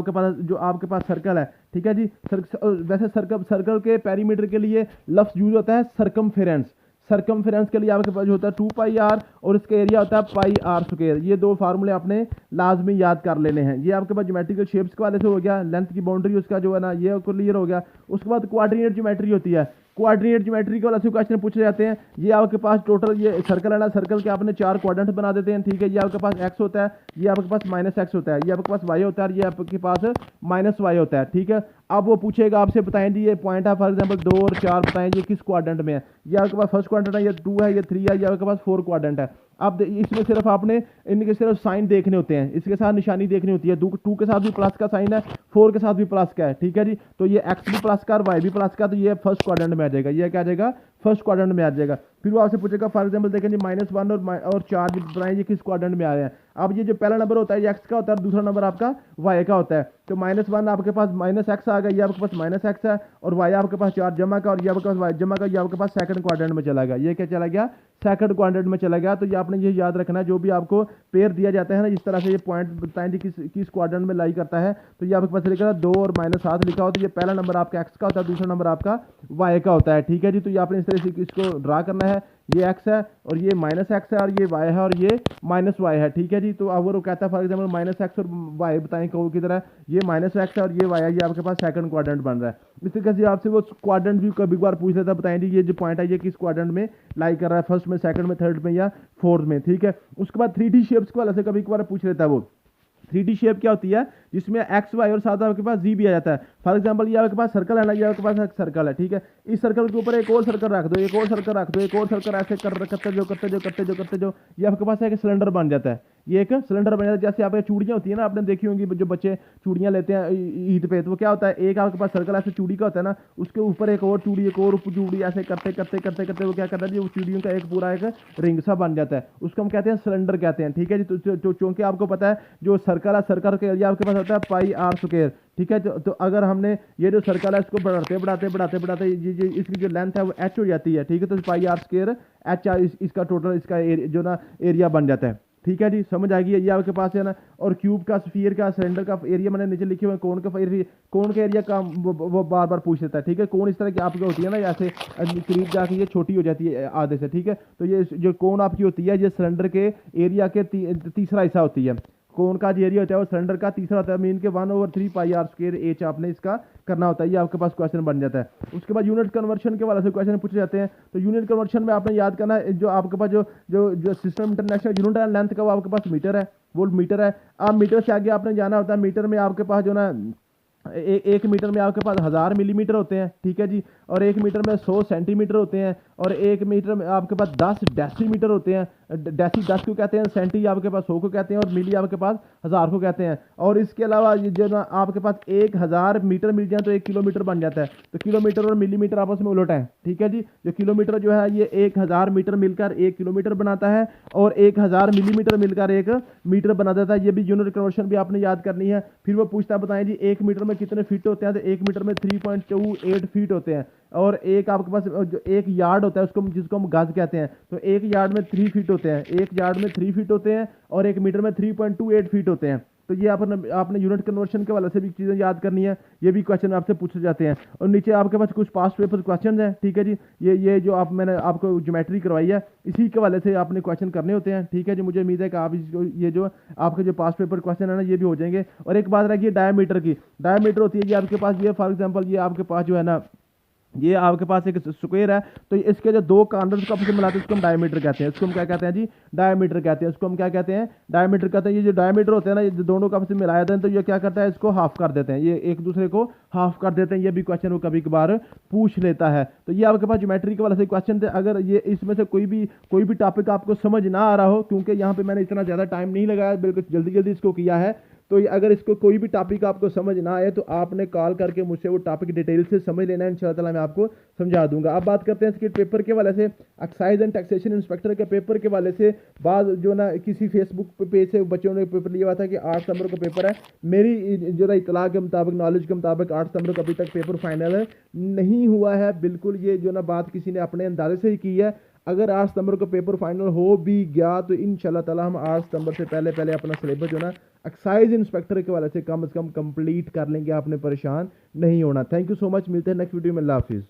आपके पास सर्कल है, ठीक है जी, वैसे सर्कल के पेरीमीटर के लिए लफ्ज यूज होता है सरकमफेरेंस। सरकमफेरेंस के लिए आपके पास जो होता है 2 पाई आर और इसका एरिया होता है पाई आर स्क्वायर। ये 2 फार्मूले आपने लाजमी याद कर लेने हैं। ये आपके पास ज्योमेट्रिकल शेप्स के वाले से हो गया, लेंथ की बाउंड्री उसका जो है ना ये क्लियर हो गया। उसके बाद कोऑर्डिनेट ज्योमेट्री होती है। कोऑर्डिनेट ज्योमेट्री के वाले से क्वेश्चन पूछे जाते हैं। ये आपके पास टोटल ये सर्कल है ना, सर्कल के आपने 4 क्वाड्रेंट बना देते हैं, ठीक है। ये आपके पास एक्स होता है, ये आपके पास माइनस एक्स होता है, ये आपके पास वाई होता है, ये आपके पास माइनस वाई होता है, ठीक है। अब वो पूछेगा आपसे, बताएं जी ये पॉइंट है फॉर एग्जांपल 2 और 4, बताएं जी किस क्वाड्रेंट में है। ये आपके पास फर्स्ट क्वाड्रेंट है, ये 2 है, ये 3 है, ये आपके पास 4 क्वाड्रेंट है। अब इसमें सिर्फ आपने इनके सिर्फ साइन देखने होते हैं, इसके साथ निशानी देखनी होती है। 2 के साथ भी प्लस का साइन है, 4 के साथ भी प्लस का है, ठीक है जी। तो ये एक्स भी प्लस का और वाई भी प्लस का, तो ये फर्स्ट क्वाड्रेंट में आ जाएगा। ये क्या आ जाएगा, फर्स्ट क्वाड्रेंट में आ जाएगा। फिर वो आपसे पूछेगा फॉर एग्जांपल देखें जी -1 और 4 बताएं ये किस क्वाड्रेंट में आ रहे हैं। अब ये जो पहला नंबर होता है ये एक्स का होता है और दूसरा नंबर आपका वाई का होता है। तो -1 आपके पास माइनस एक्स आ गया, ये आपके पास माइनस एक्स है, और वाई आपके पास 4 जमा का, और ये आपके पास वाई जमा का, ये आपके पास सेकंड क्वाड्रेंट में चला गया। ये क्या चला गया, सेकंड क्वाड्रेंट में चला गया। तो ये आपने ये याद रखना है, जो भी आपको पेयर दिया जाता है ना, इस तरह से ये पॉइंट बताएं जी किस क्वाड्रेंट में लाई करता है। तो ये आपके पास लिखा 2 और -7 लिखा हो, तो ये पहला नंबर आपका एक्स का होता है, दूसरा नंबर आपका वाई का होता है, ठीक है जी। तो ये आपने इस तरह से इसको ड्रा करना है। ये एक्स है और ये माइनस एक्स है और ये वाई है और ये माइनस वाई है, ठीक है जी। तो अगर वो कहता है फॉर एग्जाम्पल माइनस एक्स और वाई बताएं कहो किधर है, ये माइनस एक्स है और ये वाई है, ये आपके पास सेकंड क्वाड्रेंट बन रहा है। इस तरीके से आपसे वो क्वाड्रेंट भी कभी बार पूछ लेता है, बताएं जी ये जो पॉइंट है ये किस क्वाड्रेंट में लाई कर रहा है, फर्स्ट में, सेकंड में, थर्ड में या फोर्थ में, ठीक है। उसके बाद 3D शेप्स के वाले से कभी बार पूछ लेता है वो। 3D शेप क्या होती है, जिसमें एक्स वाई और साथ आपके पास जी भी आ जाता है। फॉर एग्जांपल ये आपके पास सर्कल है ना, ये आपके पास एक सर्कल है, ठीक है। इस सर्कल के ऊपर एक और सर्कल रख दो, एक और सर्कल रख दो, एक और सर्कल ऐसे करते जो ये आपके पास एक सिलेंडर बन जाता है। ये एक सिलेंडर बन जाता है। जैसे आपके चूड़ियाँ होती है ना, आपने देखी होंगी जो बच्चे चूड़ियाँ लेते हैं ईद पे, तो वो क्या होता है, एक आपके पास सर्कल ऐसे चूड़ी का होता है ना, उसके ऊपर एक और चूड़ी, एक और चूड़ी, ऐसे करते वो क्या करता है जी, वो चूड़ियों का एक पूरा एक रिंग सा बन जाता है, उसको हम कहते हैं सिलेंडर कहते हैं, ठीक है जी। तो चूंकि आपको पता है जो सर्कल है, सर्कल के एरिया आपके पास होता है पाई आर स्क्वायर, ठीक है। तो अगर हमने ये जो सर्कल है इसको बढ़ाते ये इसकी जो लेंथ है वो एच हो जाती है, ठीक है। तो पाई आर स्क्वायर एच इसका टोटल इसका जो ना एरिया बन जाता है, ठीक है जी, समझ आ गई है। ये आपके पास है ना, और क्यूब का, स्फीयर का, सिलेंडर का एरिया मैंने नीचे लिखे हुए हैं, कोण का एरिया का वो बार बार पूछ लेता है। ठीक है, कोण इस तरह की आपकी होती है ना, ऐसे करीब जाके ये छोटी हो जाती है आधे से। ठीक है, तो ये जो कोण आपकी होती है, ये सिलेंडर के एरिया के तीसरा हिस्सा होती है। कोण का जो एरिया होता है वो सिलेंडर का तीसरा होता है, मीन के 1/3 पाई आर स्क्वायर एच आपने इसका करना होता है। ये आपके पास क्वेश्चन बन जाता है। उसके बाद यूनिट कन्वर्शन के वाले से क्वेश्चन पूछे जाते हैं। तो यूनिट कन्वर्शन में आपने याद करना है, जो आपके पास जो system international unit and length का वो आपके पास मीटर है, वो मीटर है। अब मीटर से आगे आपने जाना होता है। मीटर में आपके पास जो ना एक मीटर में आपके पास 1000 मिलीमीटर होते हैं। ठीक है जी, और एक मीटर में 100 सेंटीमीटर होते हैं, और एक मीटर में आपके पास 10 डेसीमीटर होते हैं। डेसी 10 को कहते हैं, सेंटी आपके पास 100 को कहते हैं, और मिली आपके पास 1000 को कहते हैं। और इसके अलावा जो ना आपके पास 1000 मीटर मिल जाए तो 1 किलोमीटर बन जाता है। तो किलोमीटर और मिलीमीटर आपस में उलट है। ठीक है जी, जो किलोमीटर जो है ये 1000 मीटर मिलकर 1 किलोमीटर बनाता है, और 1000 मिलीमीटर मिलकर 1 मीटर बना देता है। ये भी यूनिट कन्वर्शन भी आपने याद करनी है। फिर वो पूछता है, बताएं जी 1 मीटर में कितने फीट होते हैं? तो 1 मीटर में 3.28 फीट होते हैं। और एक आपके पास जो 1 यार्ड होता है उसको जिसको हम गज कहते हैं, तो 1 यार्ड में 3 फीट होते हैं। 1 यार्ड में 3 फीट होते हैं, और 1 मीटर में 3.28 फीट होते हैं। तो ये आपने यूनिट कन्वर्शन के वाले से भी चीज़ें याद करनी है। ये भी क्वेश्चन आपसे पूछे जाते हैं। और नीचे आपके पास कुछ पास्ट पेपर क्वेश्चन हैं। ठीक है जी, ये जो मैंने आपको ज्योमेट्री करवाई है, इसी के वाले से आपने क्वेश्चन करने होते हैं। ठीक है जी, मुझे उम्मीद है कि आप ये जो आपके जो पास्ट पेपर क्वेश्चन है ना, ये भी हो जाएंगे। और एक बात रही डायमीटर की। डायमीटर होती है जी आपके पास, ये फॉर एग्जाम्पल ये आपके पास जो है ना, ये आपके पास एक स्क्वायर है, तो इसके जो 2 कॉर्नर्स को आपस में मिलाते हैं उसको हम डायमीटर कहते हैं। इसको हम क्या कहते हैं जी? डायमीटर कहते हैं। इसको हम क्या कहते हैं? डायमीटर कहते हैं। ये जो डायमीटर होते हैं ना, ये दोनों को आपस में मिलाया जाता है, तो ये क्या करता है? इसको हाफ कर देते हैं, ये एक दूसरे को हाफ कर देते हैं। ये भी क्वेश्चन वो कभी कभार पूछ लेता है। तो ये आपके पास ज्योमेट्री के वाले से क्वेश्चन थे। अगर ये इसमें से कोई भी टॉपिक आपको समझ ना आ रहा हो, क्योंकि यहाँ पे मैंने इतना ज़्यादा टाइम नहीं लगाया, बिल्कुल जल्दी जल्दी इसको किया है, तो अगर इसको कोई भी टॉपिक आपको समझ ना आए तो आपने कॉल करके मुझसे वो टॉपिक डिटेल से समझ लेना है। इंशाल्लाह ताला मैं आपको समझा दूंगा। अब बात करते हैं इसके पेपर के वाले से, एक्साइज एंड टैक्सेशन इंस्पेक्टर के पेपर के वाले से। बाद जो ना किसी फेसबुक पेज से बच्चों ने पेपर लिया हुआ था कि 8 सितंबर को पेपर है। मेरी जो ना इतला के मुताबिक, नॉलेज के मुताबिक 8 सितंबर को अभी तक पेपर फाइनल नहीं हुआ है। बिल्कुल ये जो ना बात किसी ने अपने अंदाजे से ही की है। अगर 8 सितंबर को पेपर फाइनल हो भी गया तो इंशाल्लाह ताला हम 8 सितंबर से पहले अपना सिलेबस जो ना एक्साइज इंस्पेक्टर के वाले से कम कंप्लीट कर लेंगे। आपने परेशान नहीं होना। थैंक यू सो मच, मिलते हैं नेक्स्ट वीडियो में। अल्लाह हाफिज़।